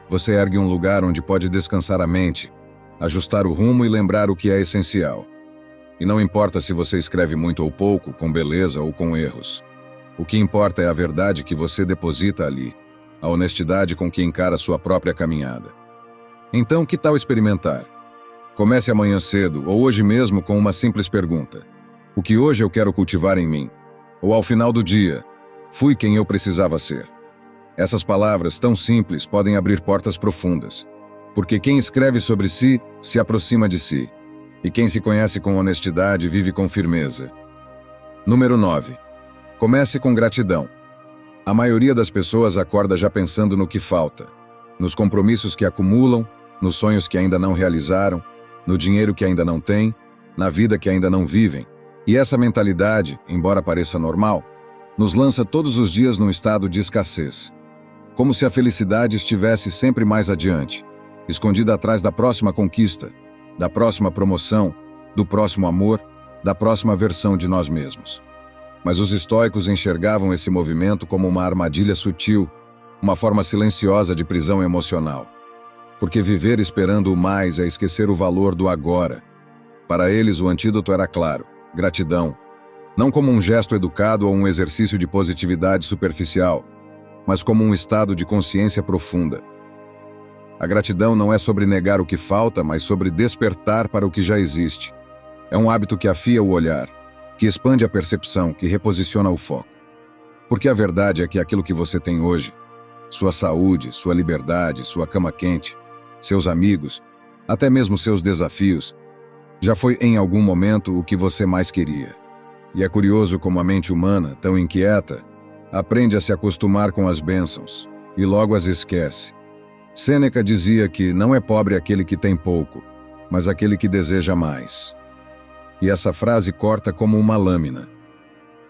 você ergue um lugar onde pode descansar a mente, ajustar o rumo e lembrar o que é essencial. E não importa se você escreve muito ou pouco, com beleza ou com erros. O que importa é a verdade que você deposita ali, a honestidade com que encara sua própria caminhada. Então, que tal experimentar? Comece amanhã cedo ou hoje mesmo com uma simples pergunta: o que hoje eu quero cultivar em mim? Ou ao final do dia, fui quem eu precisava ser? Essas palavras tão simples podem abrir portas profundas, porque quem escreve sobre si se aproxima de si, e quem se conhece com honestidade vive com firmeza. Número 9. Comece com gratidão. A maioria das pessoas acorda já pensando no que falta, nos compromissos que acumulam, nos sonhos que ainda não realizaram, no dinheiro que ainda não têm, na vida que ainda não vivem. E essa mentalidade, embora pareça normal, nos lança todos os dias num estado de escassez. Como se a felicidade estivesse sempre mais adiante, escondida atrás da próxima conquista, da próxima promoção, do próximo amor, da próxima versão de nós mesmos. Mas os estoicos enxergavam esse movimento como uma armadilha sutil, uma forma silenciosa de prisão emocional. Porque viver esperando o mais é esquecer o valor do agora. Para eles, o antídoto era claro: gratidão. Não como um gesto educado ou um exercício de positividade superficial, mas como um estado de consciência profunda. A gratidão não é sobre negar o que falta, mas sobre despertar para o que já existe. É um hábito que afia o olhar, que expande a percepção, que reposiciona o foco. Porque a verdade é que aquilo que você tem hoje, sua saúde, sua liberdade, sua cama quente, seus amigos, até mesmo seus desafios, já foi em algum momento o que você mais queria. E é curioso como a mente humana, tão inquieta, aprende a se acostumar com as bênçãos e logo as esquece. Sêneca dizia que não é pobre aquele que tem pouco, mas aquele que deseja mais. E essa frase corta como uma lâmina,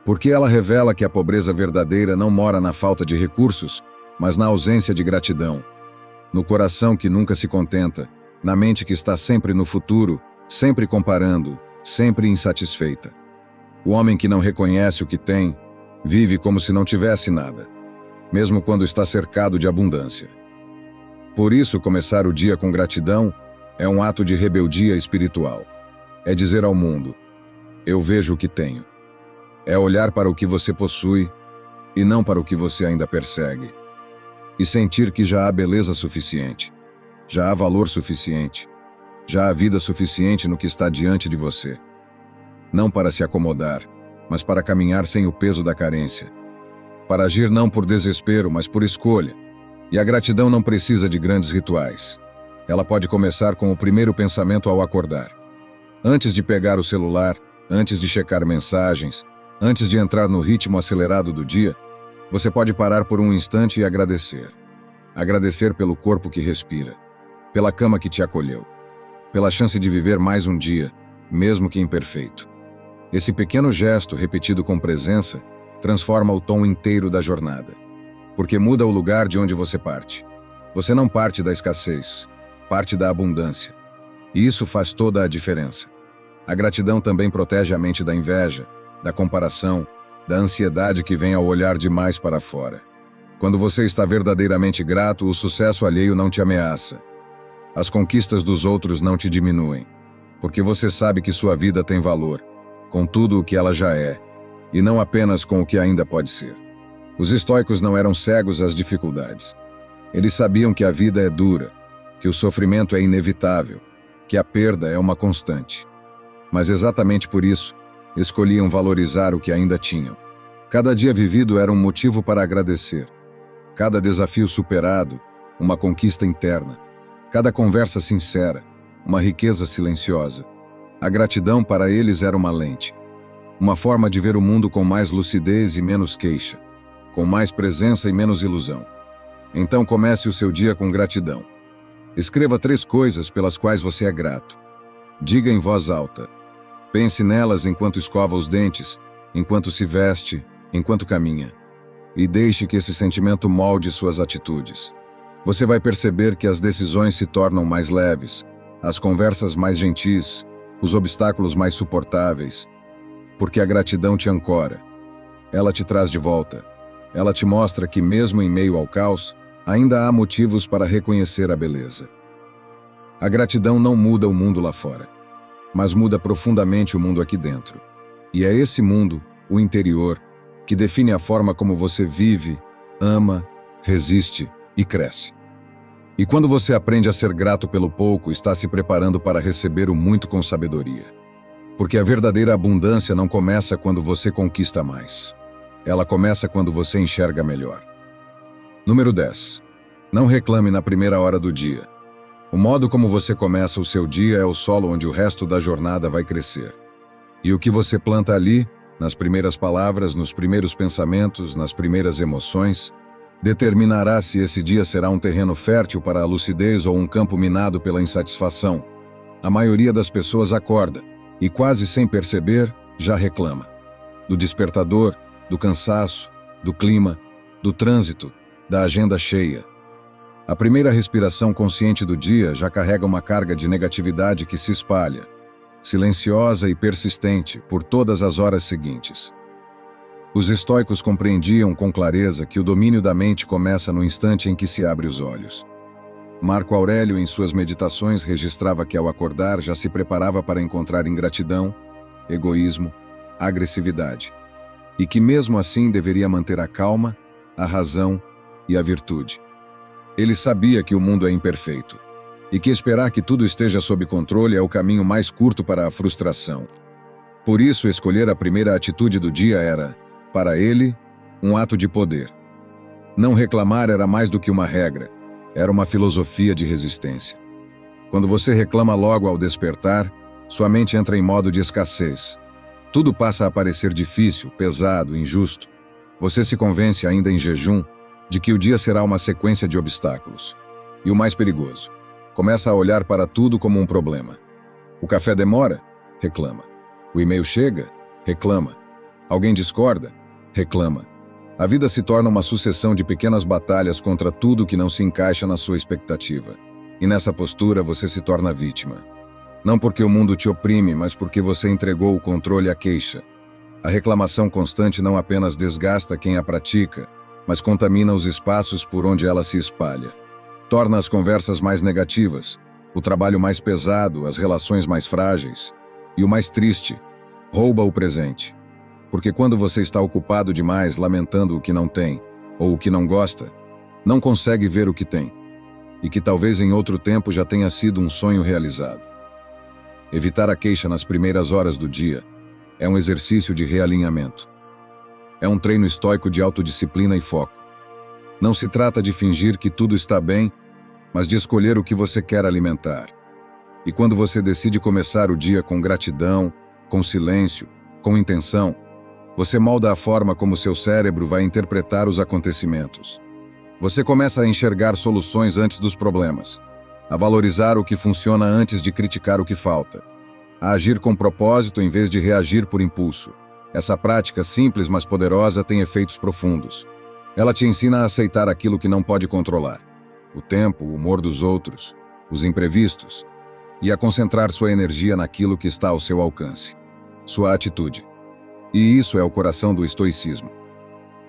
porque ela revela que a pobreza verdadeira não mora na falta de recursos, mas na ausência de gratidão, no coração que nunca se contenta, na mente que está sempre no futuro, sempre comparando, sempre insatisfeita. O homem que não reconhece o que tem, vive como se não tivesse nada, mesmo quando está cercado de abundância. Por isso, começar o dia com gratidão é um ato de rebeldia espiritual. É dizer ao mundo: eu vejo o que tenho. É olhar para o que você possui e não para o que você ainda persegue. E sentir que já há beleza suficiente, já há valor suficiente, já há vida suficiente no que está diante de você. Não para se acomodar, mas para caminhar sem o peso da carência. Para agir não por desespero, mas por escolha. E a gratidão não precisa de grandes rituais. Ela pode começar com o primeiro pensamento ao acordar. Antes de pegar o celular, antes de checar mensagens, antes de entrar no ritmo acelerado do dia, você pode parar por um instante e agradecer. Agradecer pelo corpo que respira, pela cama que te acolheu, pela chance de viver mais um dia, mesmo que imperfeito. Esse pequeno gesto, repetido com presença, transforma o tom inteiro da jornada, porque muda o lugar de onde você parte. Você não parte da escassez, parte da abundância. E isso faz toda a diferença. A gratidão também protege a mente da inveja, da comparação, da ansiedade que vem ao olhar demais para fora. Quando você está verdadeiramente grato, o sucesso alheio não te ameaça. As conquistas dos outros não te diminuem, porque você sabe que sua vida tem valor, com tudo o que ela já é, e não apenas com o que ainda pode ser. Os estoicos não eram cegos às dificuldades. Eles sabiam que a vida é dura, que o sofrimento é inevitável, que a perda é uma constante. Mas exatamente por isso, escolhiam valorizar o que ainda tinham. Cada dia vivido era um motivo para agradecer. Cada desafio superado, uma conquista interna. Cada conversa sincera, uma riqueza silenciosa. A gratidão para eles era uma lente. Uma forma de ver o mundo com mais lucidez e menos queixa. Com mais presença e menos ilusão. Então comece o seu dia com gratidão. Escreva 3 coisas pelas quais você é grato. Diga em voz alta. Pense nelas enquanto escova os dentes, enquanto se veste, enquanto caminha. E deixe que esse sentimento molde suas atitudes. Você vai perceber que as decisões se tornam mais leves, as conversas mais gentis, os obstáculos mais suportáveis. Porque a gratidão te ancora. Ela te traz de volta. Ela te mostra que mesmo em meio ao caos, ainda há motivos para reconhecer a beleza. A gratidão não muda o mundo lá fora, mas muda profundamente o mundo aqui dentro. E é esse mundo, o interior, que define a forma como você vive, ama, resiste e cresce. E quando você aprende a ser grato pelo pouco, está se preparando para receber o muito com sabedoria. Porque a verdadeira abundância não começa quando você conquista mais. Ela começa quando você enxerga melhor. Número 10. Não reclame na primeira hora do dia. O modo como você começa o seu dia é o solo onde o resto da jornada vai crescer. E o que você planta ali, nas primeiras palavras, nos primeiros pensamentos, nas primeiras emoções, determinará se esse dia será um terreno fértil para a lucidez ou um campo minado pela insatisfação. A maioria das pessoas acorda e, quase sem perceber, já reclama. Do despertador, do cansaço, do clima, do trânsito, da agenda cheia. A primeira respiração consciente do dia já carrega uma carga de negatividade que se espalha, silenciosa e persistente, por todas as horas seguintes. Os estoicos compreendiam com clareza que o domínio da mente começa no instante em que se abre os olhos. Marco Aurélio, em suas meditações, registrava que ao acordar já se preparava para encontrar ingratidão, egoísmo, agressividade, e que mesmo assim deveria manter a calma, a razão e a virtude. Ele sabia que o mundo é imperfeito, e que esperar que tudo esteja sob controle é o caminho mais curto para a frustração. Por isso, escolher a primeira atitude do dia era, para ele, um ato de poder. Não reclamar era mais do que uma regra, era uma filosofia de resistência. Quando você reclama logo ao despertar, sua mente entra em modo de escassez. Tudo passa a parecer difícil, pesado, injusto. Você se convence ainda em jejum de que o dia será uma sequência de obstáculos. E o mais perigoso, começa a olhar para tudo como um problema. O café demora? Reclama. O e-mail chega? Reclama. Alguém discorda? Reclama. A vida se torna uma sucessão de pequenas batalhas contra tudo que não se encaixa na sua expectativa. E nessa postura você se torna vítima. Não porque o mundo te oprime, mas porque você entregou o controle à queixa. A reclamação constante não apenas desgasta quem a pratica, mas contamina os espaços por onde ela se espalha. Torna as conversas mais negativas, o trabalho mais pesado, as relações mais frágeis. E o mais triste, rouba o presente. Porque quando você está ocupado demais lamentando o que não tem, ou o que não gosta, não consegue ver o que tem. E que talvez em outro tempo já tenha sido um sonho realizado. Evitar a queixa nas primeiras horas do dia é um exercício de realinhamento. É um treino estoico de autodisciplina e foco. Não se trata de fingir que tudo está bem, mas de escolher o que você quer alimentar. E quando você decide começar o dia com gratidão, com silêncio, com intenção, você molda a forma como seu cérebro vai interpretar os acontecimentos. Você começa a enxergar soluções antes dos problemas, a valorizar o que funciona antes de criticar o que falta, a agir com propósito em vez de reagir por impulso. Essa prática simples, mas poderosa, tem efeitos profundos. Ela te ensina a aceitar aquilo que não pode controlar: o tempo, o humor dos outros, os imprevistos, e a concentrar sua energia naquilo que está ao seu alcance, sua atitude. E isso é o coração do estoicismo.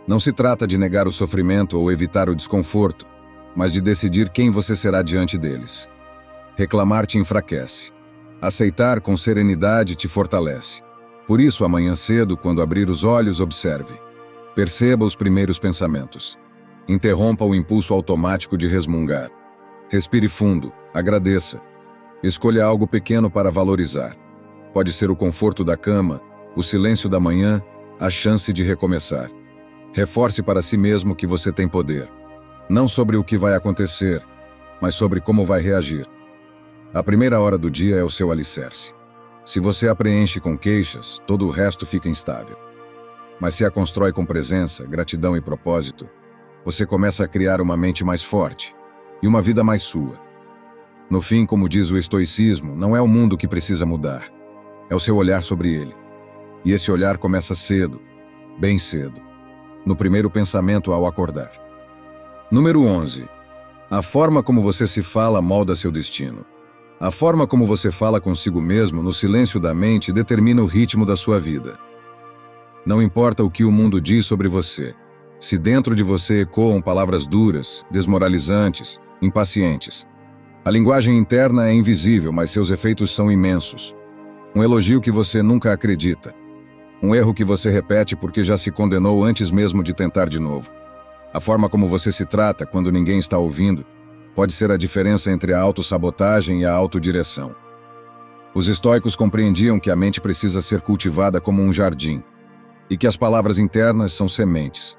Não se trata de negar o sofrimento ou evitar o desconforto, mas de decidir quem você será diante deles. Reclamar te enfraquece. Aceitar com serenidade te fortalece. Por isso, amanhã cedo, quando abrir os olhos, observe. Perceba os primeiros pensamentos. Interrompa o impulso automático de resmungar. Respire fundo, agradeça. Escolha algo pequeno para valorizar. Pode ser o conforto da cama, o silêncio da manhã, a chance de recomeçar. Reforce para si mesmo que você tem poder. Não sobre o que vai acontecer, mas sobre como vai reagir. A primeira hora do dia é o seu alicerce. Se você a preenche com queixas, todo o resto fica instável. Mas se a constrói com presença, gratidão e propósito, você começa a criar uma mente mais forte e uma vida mais sua. No fim, como diz o estoicismo, não é o mundo que precisa mudar, é o seu olhar sobre ele. E esse olhar começa cedo, bem cedo, no primeiro pensamento ao acordar. Número 11. A forma como você se fala molda seu destino. A forma como você fala consigo mesmo no silêncio da mente determina o ritmo da sua vida. Não importa o que o mundo diz sobre você, se dentro de você ecoam palavras duras, desmoralizantes, impacientes. A linguagem interna é invisível, mas seus efeitos são imensos. Um elogio que você nunca acredita. Um erro que você repete porque já se condenou antes mesmo de tentar de novo. A forma como você se trata quando ninguém está ouvindo pode ser a diferença entre a autossabotagem e a autodireção. Os estoicos compreendiam que a mente precisa ser cultivada como um jardim e que as palavras internas são sementes.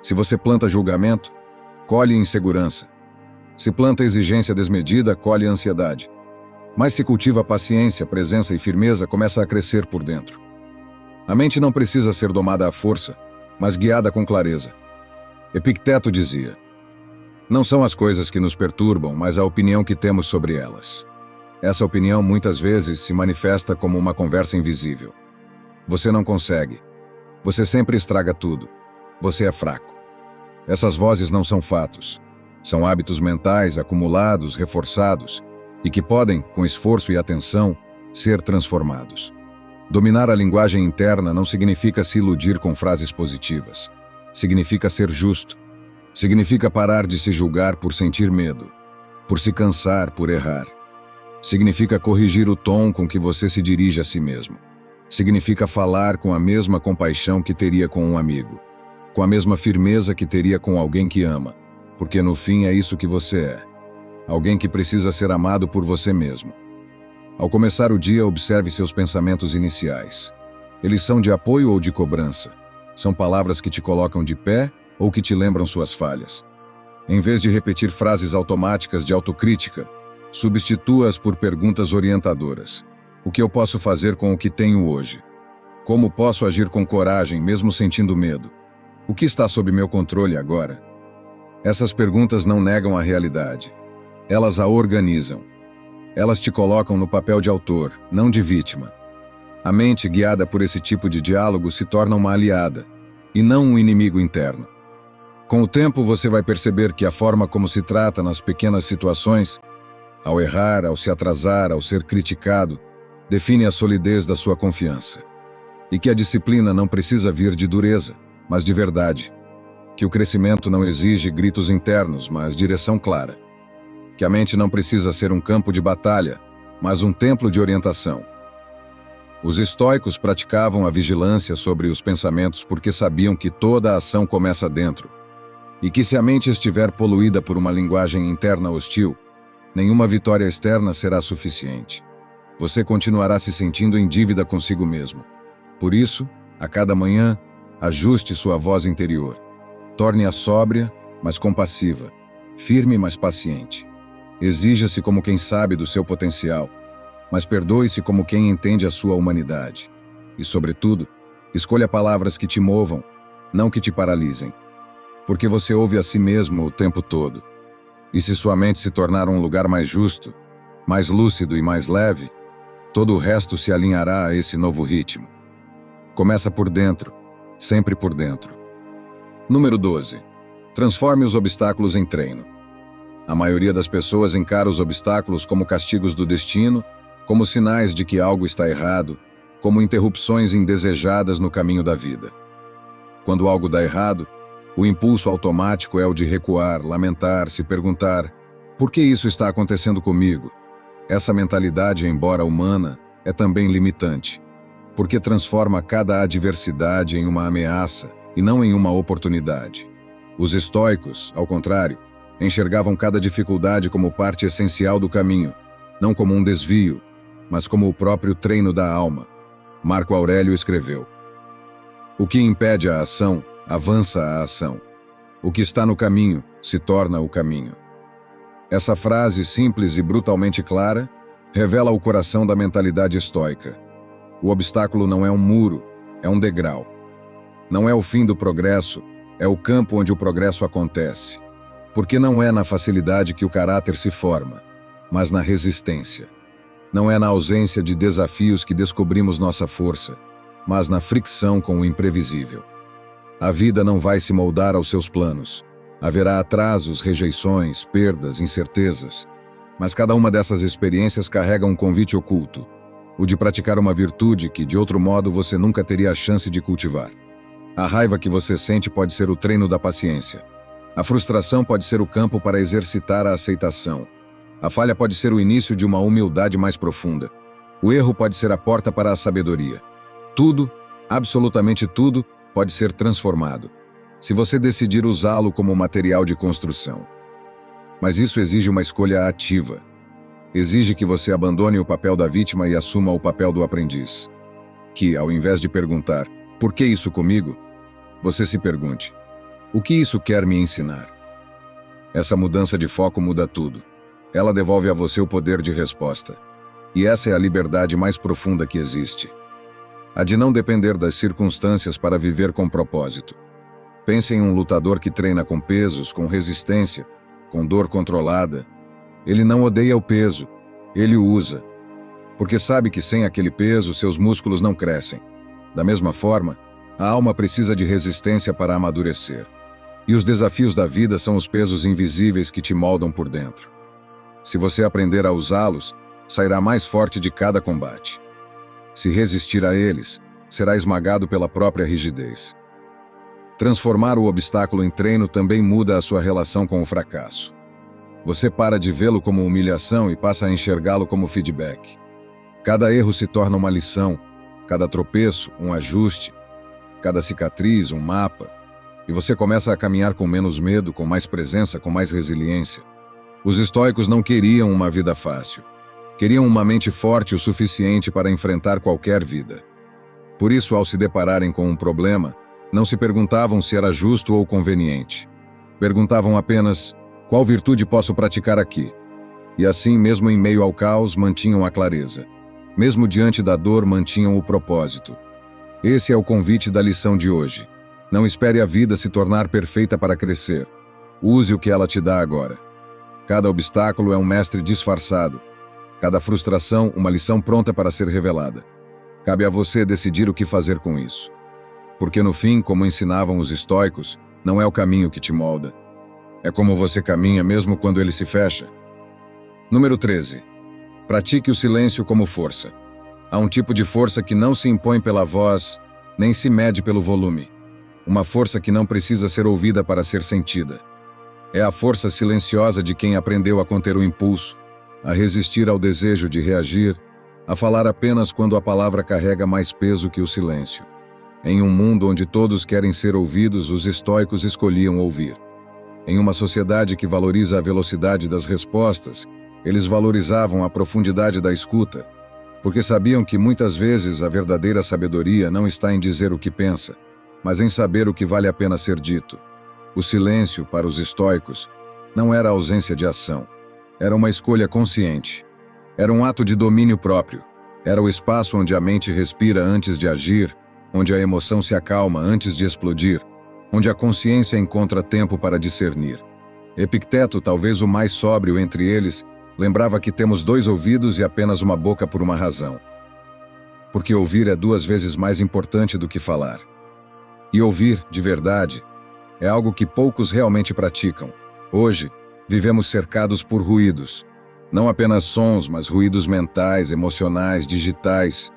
Se você planta julgamento, colhe insegurança. Se planta exigência desmedida, colhe ansiedade. Mas se cultiva paciência, presença e firmeza, começa a crescer por dentro. A mente não precisa ser domada à força, mas guiada com clareza. Epicteto dizia: não são as coisas que nos perturbam, mas a opinião que temos sobre elas. Essa opinião muitas vezes se manifesta como uma conversa invisível. Você não consegue. Você sempre estraga tudo. Você é fraco. Essas vozes não são fatos. São hábitos mentais acumulados, reforçados, e que podem, com esforço e atenção, ser transformados. Dominar a linguagem interna não significa se iludir com frases positivas. Significa ser justo. Significa parar de se julgar por sentir medo, por se cansar, por errar. Significa corrigir o tom com que você se dirige a si mesmo. Significa falar com a mesma compaixão que teria com um amigo, com a mesma firmeza que teria com alguém que ama, porque no fim é isso que você é. Alguém que precisa ser amado por você mesmo. Ao começar o dia, observe seus pensamentos iniciais. Eles são de apoio ou de cobrança? São palavras que te colocam de pé ou que te lembram suas falhas? Em vez de repetir frases automáticas de autocrítica, substitua-as por perguntas orientadoras. O que eu posso fazer com o que tenho hoje? Como posso agir com coragem, mesmo sentindo medo? O que está sob meu controle agora? Essas perguntas não negam a realidade. Elas a organizam. Elas te colocam no papel de autor, não de vítima. A mente guiada por esse tipo de diálogo se torna uma aliada, e não um inimigo interno. Com o tempo você vai perceber que a forma como se trata nas pequenas situações, ao errar, ao se atrasar, ao ser criticado, define a solidez da sua confiança. E que a disciplina não precisa vir de dureza, mas de verdade. Que o crescimento não exige gritos internos, mas direção clara. Que a mente não precisa ser um campo de batalha, mas um templo de orientação. Os estoicos praticavam a vigilância sobre os pensamentos porque sabiam que toda a ação começa dentro, e que se a mente estiver poluída por uma linguagem interna hostil, nenhuma vitória externa será suficiente. Você continuará se sentindo em dívida consigo mesmo. Por isso, a cada manhã, ajuste sua voz interior. Torne-a sóbria, mas compassiva, firme, mas paciente. Exija-se como quem sabe do seu potencial, mas perdoe-se como quem entende a sua humanidade. E, sobretudo, escolha palavras que te movam, não que te paralisem. Porque você ouve a si mesmo o tempo todo. E se sua mente se tornar um lugar mais justo, mais lúcido e mais leve, todo o resto se alinhará a esse novo ritmo. Começa por dentro, sempre por dentro. Número 12. Transforme os obstáculos em treino. A maioria das pessoas encara os obstáculos como castigos do destino, como sinais de que algo está errado, como interrupções indesejadas no caminho da vida. Quando algo dá errado, o impulso automático é o de recuar, lamentar, se perguntar: por que isso está acontecendo comigo? Essa mentalidade, embora humana, é também limitante, porque transforma cada adversidade em uma ameaça e não em uma oportunidade. Os estoicos, ao contrário, enxergavam cada dificuldade como parte essencial do caminho, não como um desvio, mas como o próprio treino da alma. Marco Aurélio escreveu: o que impede a ação, avança a ação. O que está no caminho, se torna o caminho. Essa frase simples e brutalmente clara revela o coração da mentalidade estoica. O obstáculo não é um muro, é um degrau. Não é o fim do progresso, é o campo onde o progresso acontece. Porque não é na facilidade que o caráter se forma, mas na resistência. Não é na ausência de desafios que descobrimos nossa força, mas na fricção com o imprevisível. A vida não vai se moldar aos seus planos. Haverá atrasos, rejeições, perdas, incertezas. Mas cada uma dessas experiências carrega um convite oculto, o de praticar uma virtude que, de outro modo, você nunca teria a chance de cultivar. A raiva que você sente pode ser o treino da paciência. A frustração pode ser o campo para exercitar a aceitação. A falha pode ser o início de uma humildade mais profunda. O erro pode ser a porta para a sabedoria. Tudo, absolutamente tudo, pode ser transformado, se você decidir usá-lo como material de construção. Mas isso exige uma escolha ativa. Exige que você abandone o papel da vítima e assuma o papel do aprendiz. Que, ao invés de perguntar, por que isso comigo? Você se pergunte, o que isso quer me ensinar? Essa mudança de foco muda tudo. Ela devolve a você o poder de resposta. E essa é a liberdade mais profunda que existe. A de não depender das circunstâncias para viver com propósito. Pense em um lutador que treina com pesos, com resistência, com dor controlada. Ele não odeia o peso, ele o usa. Porque sabe que sem aquele peso, seus músculos não crescem. Da mesma forma, a alma precisa de resistência para amadurecer. E os desafios da vida são os pesos invisíveis que te moldam por dentro. Se você aprender a usá-los, sairá mais forte de cada combate. Se resistir a eles, será esmagado pela própria rigidez. Transformar o obstáculo em treino também muda a sua relação com o fracasso. Você para de vê-lo como humilhação e passa a enxergá-lo como feedback. Cada erro se torna uma lição, cada tropeço, um ajuste, cada cicatriz, um mapa, e você começa a caminhar com menos medo, com mais presença, com mais resiliência. Os estoicos não queriam uma vida fácil. Queriam uma mente forte o suficiente para enfrentar qualquer vida. Por isso, ao se depararem com um problema, não se perguntavam se era justo ou conveniente. Perguntavam apenas, qual virtude posso praticar aqui? E assim, mesmo em meio ao caos, mantinham a clareza. Mesmo diante da dor, mantinham o propósito. Esse é o convite da lição de hoje. Não espere a vida se tornar perfeita para crescer. Use o que ela te dá agora. Cada obstáculo é um mestre disfarçado. Cada frustração, uma lição pronta para ser revelada. Cabe a você decidir o que fazer com isso. Porque no fim, como ensinavam os estoicos, não é o caminho que te molda. É como você caminha mesmo quando ele se fecha. Número 13. Pratique o silêncio como força. Há um tipo de força que não se impõe pela voz, nem se mede pelo volume. Uma força que não precisa ser ouvida para ser sentida. É a força silenciosa de quem aprendeu a conter o impulso, a resistir ao desejo de reagir, a falar apenas quando a palavra carrega mais peso que o silêncio. Em um mundo onde todos querem ser ouvidos, os estoicos escolhiam ouvir. Em uma sociedade que valoriza a velocidade das respostas, eles valorizavam a profundidade da escuta, porque sabiam que muitas vezes a verdadeira sabedoria não está em dizer o que pensa, mas em saber o que vale a pena ser dito. O silêncio, para os estoicos, não era ausência de ação. Era uma escolha consciente. Era um ato de domínio próprio. Era o espaço onde a mente respira antes de agir, onde a emoção se acalma antes de explodir, onde a consciência encontra tempo para discernir. Epicteto, talvez o mais sóbrio entre eles, lembrava que temos 2 ouvidos e apenas uma boca por uma razão. Porque ouvir é 2 vezes mais importante do que falar. E ouvir, de verdade, é algo que poucos realmente praticam. Hoje, vivemos cercados por ruídos. Não apenas sons, mas ruídos mentais, emocionais, digitais.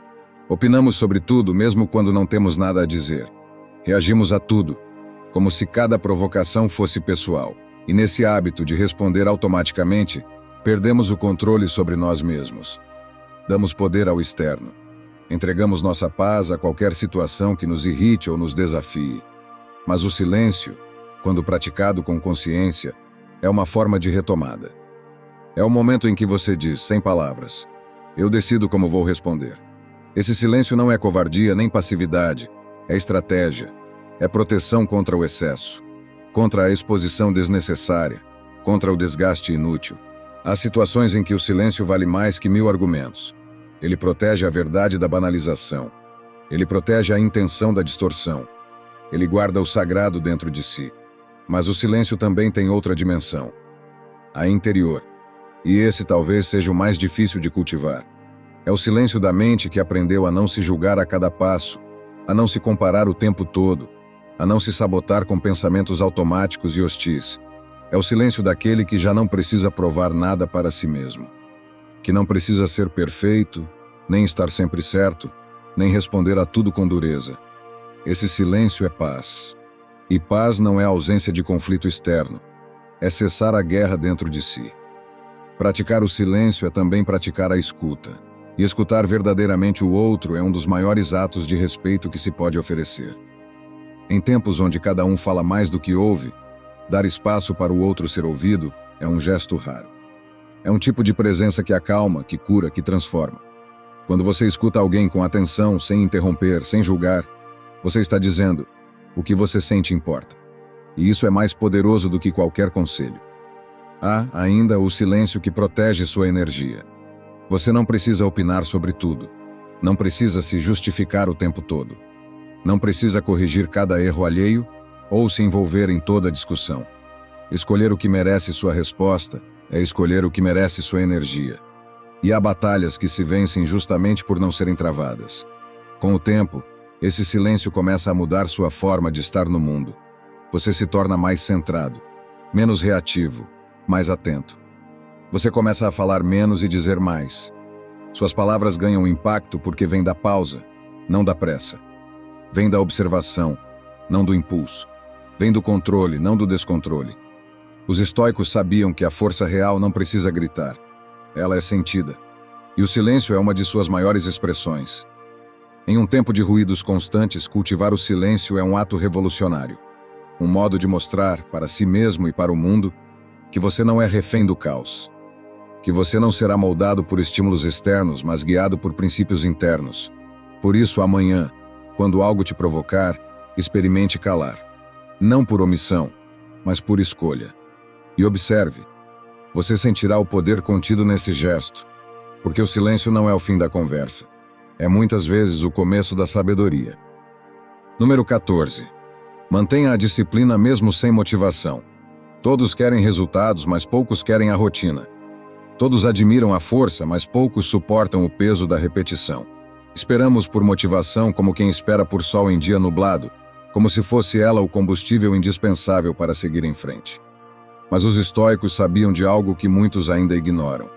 Opinamos sobre tudo, mesmo quando não temos nada a dizer. Reagimos a tudo, como se cada provocação fosse pessoal. E nesse hábito de responder automaticamente, perdemos o controle sobre nós mesmos. Damos poder ao externo. Entregamos nossa paz a qualquer situação que nos irrite ou nos desafie. Mas o silêncio, quando praticado com consciência, é uma forma de retomada. É o momento em que você diz, sem palavras, eu decido como vou responder. Esse silêncio não é covardia nem passividade, é estratégia, é proteção contra o excesso, contra a exposição desnecessária, contra o desgaste inútil. Há situações em que o silêncio vale mais que 1000 argumentos. Ele protege a verdade da banalização. Ele protege a intenção da distorção. Ele guarda o sagrado dentro de si. Mas o silêncio também tem outra dimensão, a interior. E esse talvez seja o mais difícil de cultivar. É o silêncio da mente que aprendeu a não se julgar a cada passo, a não se comparar o tempo todo, a não se sabotar com pensamentos automáticos e hostis. É o silêncio daquele que já não precisa provar nada para si mesmo, que não precisa ser perfeito, nem estar sempre certo, nem responder a tudo com dureza. Esse silêncio é paz. E paz não é ausência de conflito externo, é cessar a guerra dentro de si. Praticar o silêncio é também praticar a escuta. E escutar verdadeiramente o outro é um dos maiores atos de respeito que se pode oferecer. Em tempos onde cada um fala mais do que ouve, dar espaço para o outro ser ouvido é um gesto raro. É um tipo de presença que acalma, que cura, que transforma. Quando você escuta alguém com atenção, sem interromper, sem julgar, você está dizendo, o que você sente importa. E isso é mais poderoso do que qualquer conselho. Há ainda o silêncio que protege sua energia. Você não precisa opinar sobre tudo. Não precisa se justificar o tempo todo. Não precisa corrigir cada erro alheio ou se envolver em toda a discussão. Escolher o que merece sua resposta é escolher o que merece sua energia. E há batalhas que se vencem justamente por não serem travadas. Com o tempo, esse silêncio começa a mudar sua forma de estar no mundo. Você se torna mais centrado, menos reativo, mais atento. Você começa a falar menos e dizer mais. Suas palavras ganham impacto porque vêm da pausa, não da pressa. Vêm da observação, não do impulso. Vêm do controle, não do descontrole. Os estoicos sabiam que a força real não precisa gritar. Ela é sentida. E o silêncio é uma de suas maiores expressões. Em um tempo de ruídos constantes, cultivar o silêncio é um ato revolucionário. Um modo de mostrar, para si mesmo e para o mundo, que você não é refém do caos. Que você não será moldado por estímulos externos, mas guiado por princípios internos. Por isso, amanhã, quando algo te provocar, experimente calar. Não por omissão, mas por escolha. E observe. Você sentirá o poder contido nesse gesto. Porque o silêncio não é o fim da conversa. É muitas vezes o começo da sabedoria. Número 14. Mantenha a disciplina mesmo sem motivação. Todos querem resultados, mas poucos querem a rotina. Todos admiram a força, mas poucos suportam o peso da repetição. Esperamos por motivação como quem espera por sol em dia nublado, como se fosse ela o combustível indispensável para seguir em frente. Mas os estoicos sabiam de algo que muitos ainda ignoram.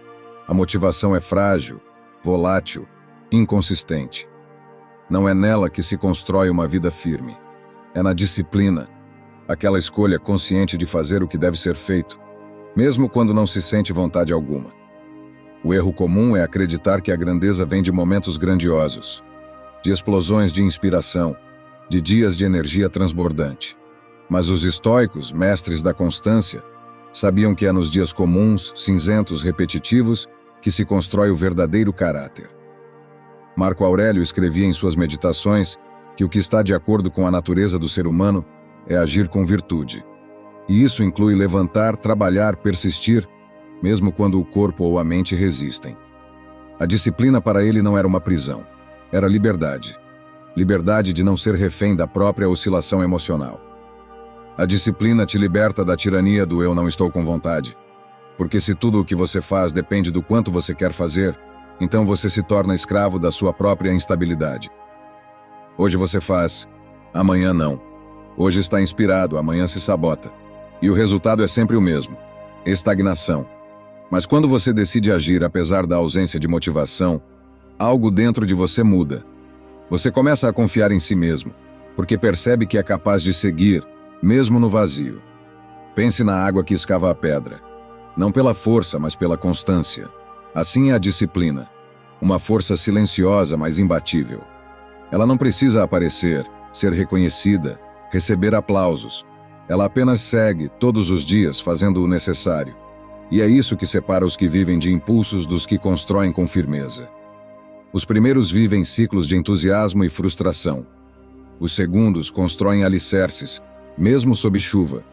A motivação é frágil, volátil, inconsistente. Não é nela que se constrói uma vida firme. É na disciplina, aquela escolha consciente de fazer o que deve ser feito, mesmo quando não se sente vontade alguma. O erro comum é acreditar que a grandeza vem de momentos grandiosos, de explosões de inspiração, de dias de energia transbordante. Mas os estoicos, mestres da constância, sabiam que é nos dias comuns, cinzentos, repetitivos, que se constrói o verdadeiro caráter. Marco Aurélio escrevia em suas meditações que o que está de acordo com a natureza do ser humano é agir com virtude. E isso inclui levantar, trabalhar, persistir, mesmo quando o corpo ou a mente resistem. A disciplina para ele não era uma prisão, era liberdade. Liberdade de não ser refém da própria oscilação emocional. A disciplina te liberta da tirania do eu não estou com vontade. Porque se tudo o que você faz depende do quanto você quer fazer, então você se torna escravo da sua própria instabilidade. Hoje você faz, amanhã não. Hoje está inspirado, amanhã se sabota. E o resultado é sempre o mesmo: estagnação. Mas quando você decide agir apesar da ausência de motivação, algo dentro de você muda. Você começa a confiar em si mesmo, porque percebe que é capaz de seguir, mesmo no vazio. Pense na água que escava a pedra. Não pela força, mas pela constância. Assim é a disciplina. Uma força silenciosa, mas imbatível. Ela não precisa aparecer, ser reconhecida, receber aplausos. Ela apenas segue, todos os dias, fazendo o necessário. E é isso que separa os que vivem de impulsos dos que constroem com firmeza. Os primeiros vivem ciclos de entusiasmo e frustração. Os segundos constroem alicerces, mesmo sob chuva.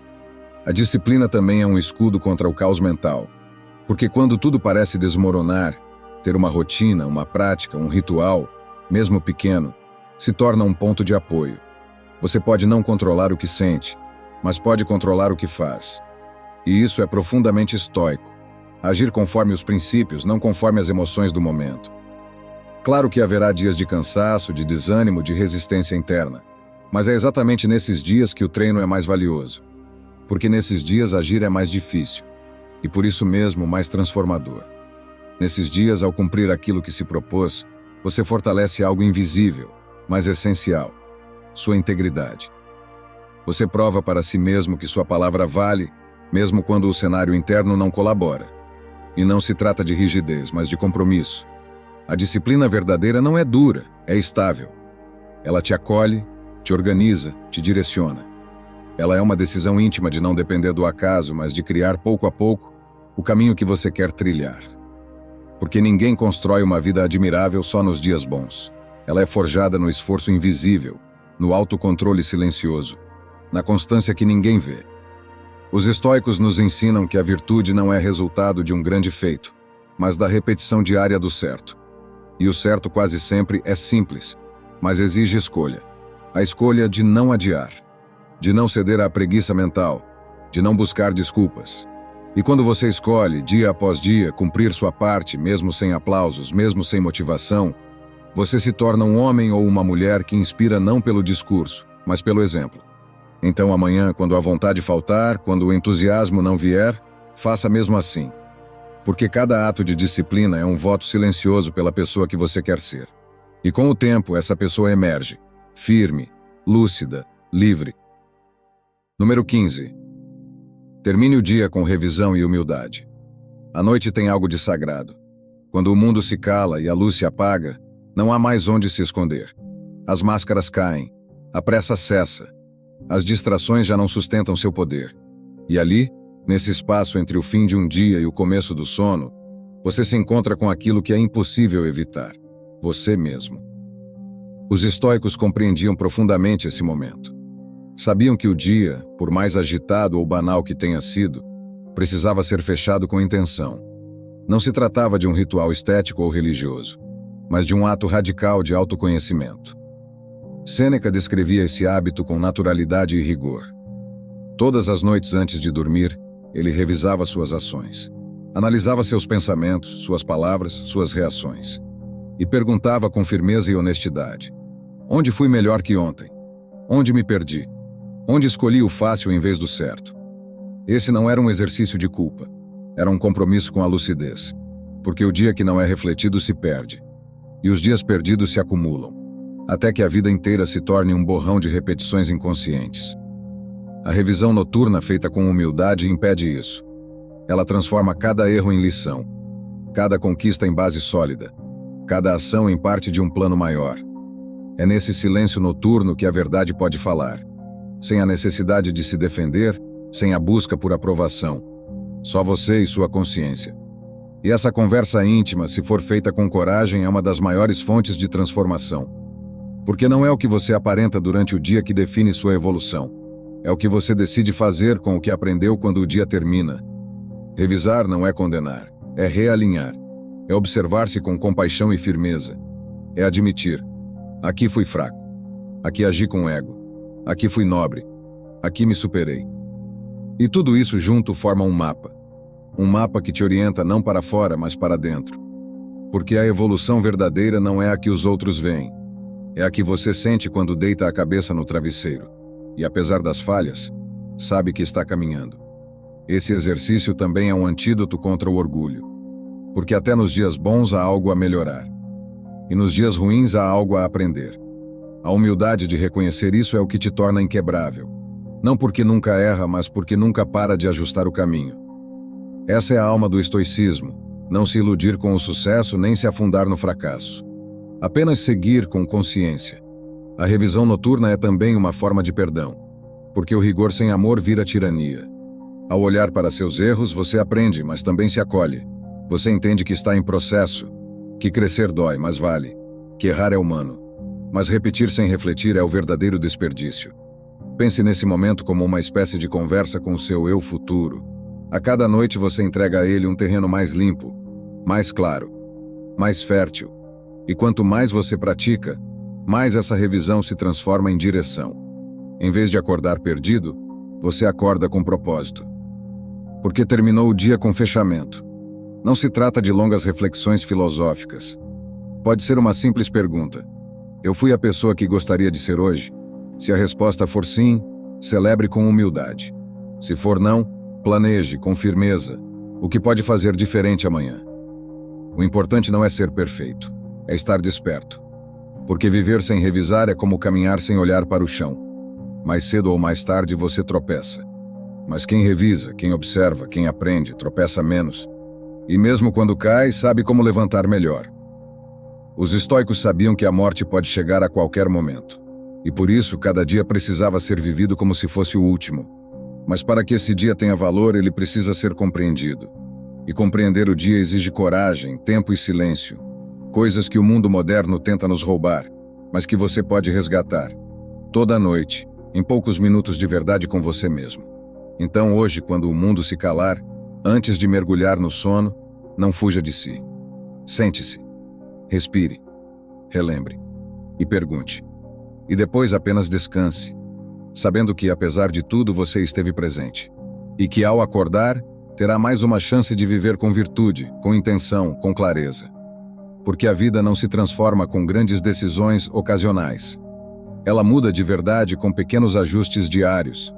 A disciplina também é um escudo contra o caos mental. Porque quando tudo parece desmoronar, ter uma rotina, uma prática, um ritual, mesmo pequeno, se torna um ponto de apoio. Você pode não controlar o que sente, mas pode controlar o que faz. E isso é profundamente estoico. Agir conforme os princípios, não conforme as emoções do momento. Claro que haverá dias de cansaço, de desânimo, de resistência interna. Mas é exatamente nesses dias que o treino é mais valioso. Porque nesses dias agir é mais difícil. E por isso mesmo mais transformador. Nesses dias, ao cumprir aquilo que se propôs, você fortalece algo invisível, mas essencial: sua integridade. Você prova para si mesmo que sua palavra vale, mesmo quando o cenário interno não colabora. E não se trata de rigidez, mas de compromisso. A disciplina verdadeira não é dura, é estável. Ela te acolhe, te organiza, te direciona. Ela é uma decisão íntima de não depender do acaso, mas de criar pouco a pouco o caminho que você quer trilhar. Porque ninguém constrói uma vida admirável só nos dias bons. Ela é forjada no esforço invisível, no autocontrole silencioso, na constância que ninguém vê. Os estoicos nos ensinam que a virtude não é resultado de um grande feito, mas da repetição diária do certo. E o certo quase sempre é simples, mas exige escolha. A escolha de não adiar, de não ceder à preguiça mental, de não buscar desculpas. E quando você escolhe, dia após dia, cumprir sua parte, mesmo sem aplausos, mesmo sem motivação, você se torna um homem ou uma mulher que inspira não pelo discurso, mas pelo exemplo. Então amanhã, quando a vontade faltar, quando o entusiasmo não vier, faça mesmo assim. Porque cada ato de disciplina é um voto silencioso pela pessoa que você quer ser. E com o tempo, essa pessoa emerge, firme, lúcida, livre. Número 15. Termine o dia com revisão e humildade. A noite tem algo de sagrado. Quando o mundo se cala e a luz se apaga, não há mais onde se esconder. As máscaras caem, a pressa cessa, as distrações já não sustentam seu poder. E ali, nesse espaço entre o fim de um dia e o começo do sono, você se encontra com aquilo que é impossível evitar: você mesmo. Os estoicos compreendiam profundamente esse momento. Sabiam que o dia, por mais agitado ou banal que tenha sido, precisava ser fechado com intenção. Não se tratava de um ritual estético ou religioso, mas de um ato radical de autoconhecimento. Sêneca descrevia esse hábito com naturalidade e rigor. Todas as noites antes de dormir, Ele revisava suas ações. Analisava seus pensamentos, suas palavras, suas reações. E perguntava com firmeza e honestidade: onde fui melhor que ontem? Onde me perdi? Onde escolhi o fácil em vez do certo? Esse não era um exercício de culpa. Era um compromisso com a lucidez. Porque o dia que não é refletido se perde. E os dias perdidos se acumulam, até que a vida inteira se torne um borrão de repetições inconscientes. A revisão noturna feita com humildade impede isso. Ela transforma cada erro em lição, cada conquista em base sólida, cada ação em parte de um plano maior. É nesse silêncio noturno que a verdade pode falar, sem a necessidade de se defender, sem a busca por aprovação. Só você e sua consciência. E essa conversa íntima, se for feita com coragem, é uma das maiores fontes de transformação. Porque não é o que você aparenta durante o dia que define sua evolução. É o que você decide fazer com o que aprendeu quando o dia termina. Revisar não é condenar, é realinhar. É observar-se com compaixão e firmeza. É admitir: aqui fui fraco. Aqui agi com ego. Aqui fui nobre. Aqui me superei. E tudo isso junto forma um mapa. Um mapa que te orienta não para fora, mas para dentro. Porque a evolução verdadeira não é a que os outros veem. É a que você sente quando deita a cabeça no travesseiro. E apesar das falhas, sabe que está caminhando. Esse exercício também é um antídoto contra o orgulho. Porque até nos dias bons há algo a melhorar. E nos dias ruins há algo a aprender. A humildade de reconhecer isso é o que te torna inquebrável. Não porque nunca erra, mas porque nunca para de ajustar o caminho. Essa é a alma do estoicismo, não se iludir com o sucesso nem se afundar no fracasso. Apenas seguir com consciência. A revisão noturna é também uma forma de perdão, porque o rigor sem amor vira tirania. Ao olhar para seus erros, você aprende, mas também se acolhe. Você entende que está em processo, que crescer dói, mas vale, que errar é humano. Mas repetir sem refletir é o verdadeiro desperdício. Pense nesse momento como uma espécie de conversa com o seu eu futuro. A cada noite você entrega a ele um terreno mais limpo, mais claro, mais fértil. E quanto mais você pratica, mais essa revisão se transforma em direção. Em vez de acordar perdido, você acorda com propósito. Porque terminou o dia com fechamento. Não se trata de longas reflexões filosóficas. Pode ser uma simples pergunta: eu fui a pessoa que gostaria de ser hoje? Se a resposta for sim, celebre com humildade. Se for não, planeje com firmeza o que pode fazer diferente amanhã. O importante não é ser perfeito, é estar desperto. Porque viver sem revisar é como caminhar sem olhar para o chão. Mais cedo ou mais tarde você tropeça. Mas quem revisa, quem observa, quem aprende, tropeça menos. E mesmo quando cai, sabe como levantar melhor. Os estoicos sabiam que a morte pode chegar a qualquer momento. E por isso, cada dia precisava ser vivido como se fosse o último. Mas para que esse dia tenha valor, ele precisa ser compreendido. E compreender o dia exige coragem, tempo e silêncio. Coisas que o mundo moderno tenta nos roubar, mas que você pode resgatar. Toda noite, em poucos minutos de verdade com você mesmo. Então hoje, quando o mundo se calar, antes de mergulhar no sono, não fuja de si. Sente-se. Respire. Relembre. E pergunte. E depois apenas descanse, sabendo que, apesar de tudo, você esteve presente. E que, ao acordar, terá mais uma chance de viver com virtude, com intenção, com clareza. Porque a vida não se transforma com grandes decisões ocasionais. Ela muda de verdade com pequenos ajustes diários.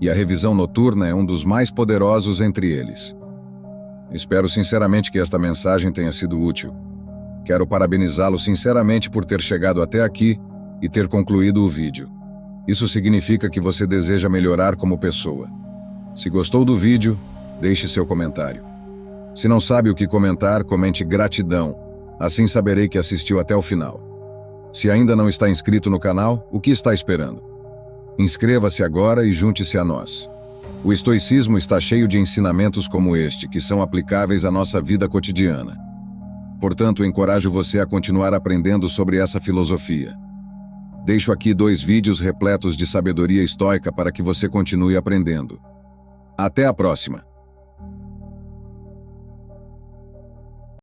E a revisão noturna é um dos mais poderosos entre eles. Espero sinceramente que esta mensagem tenha sido útil. Quero parabenizá-lo sinceramente por ter chegado até aqui e ter concluído o vídeo. Isso significa que você deseja melhorar como pessoa. Se gostou do vídeo, deixe seu comentário. Se não sabe o que comentar, comente gratidão. Assim saberei que assistiu até o final. Se ainda não está inscrito no canal, o que está esperando? Inscreva-se agora e junte-se a nós. O estoicismo está cheio de ensinamentos como este, que são aplicáveis à nossa vida cotidiana. Portanto, encorajo você a continuar aprendendo sobre essa filosofia. Deixo aqui 2 vídeos repletos de sabedoria estoica para que você continue aprendendo. Até a próxima!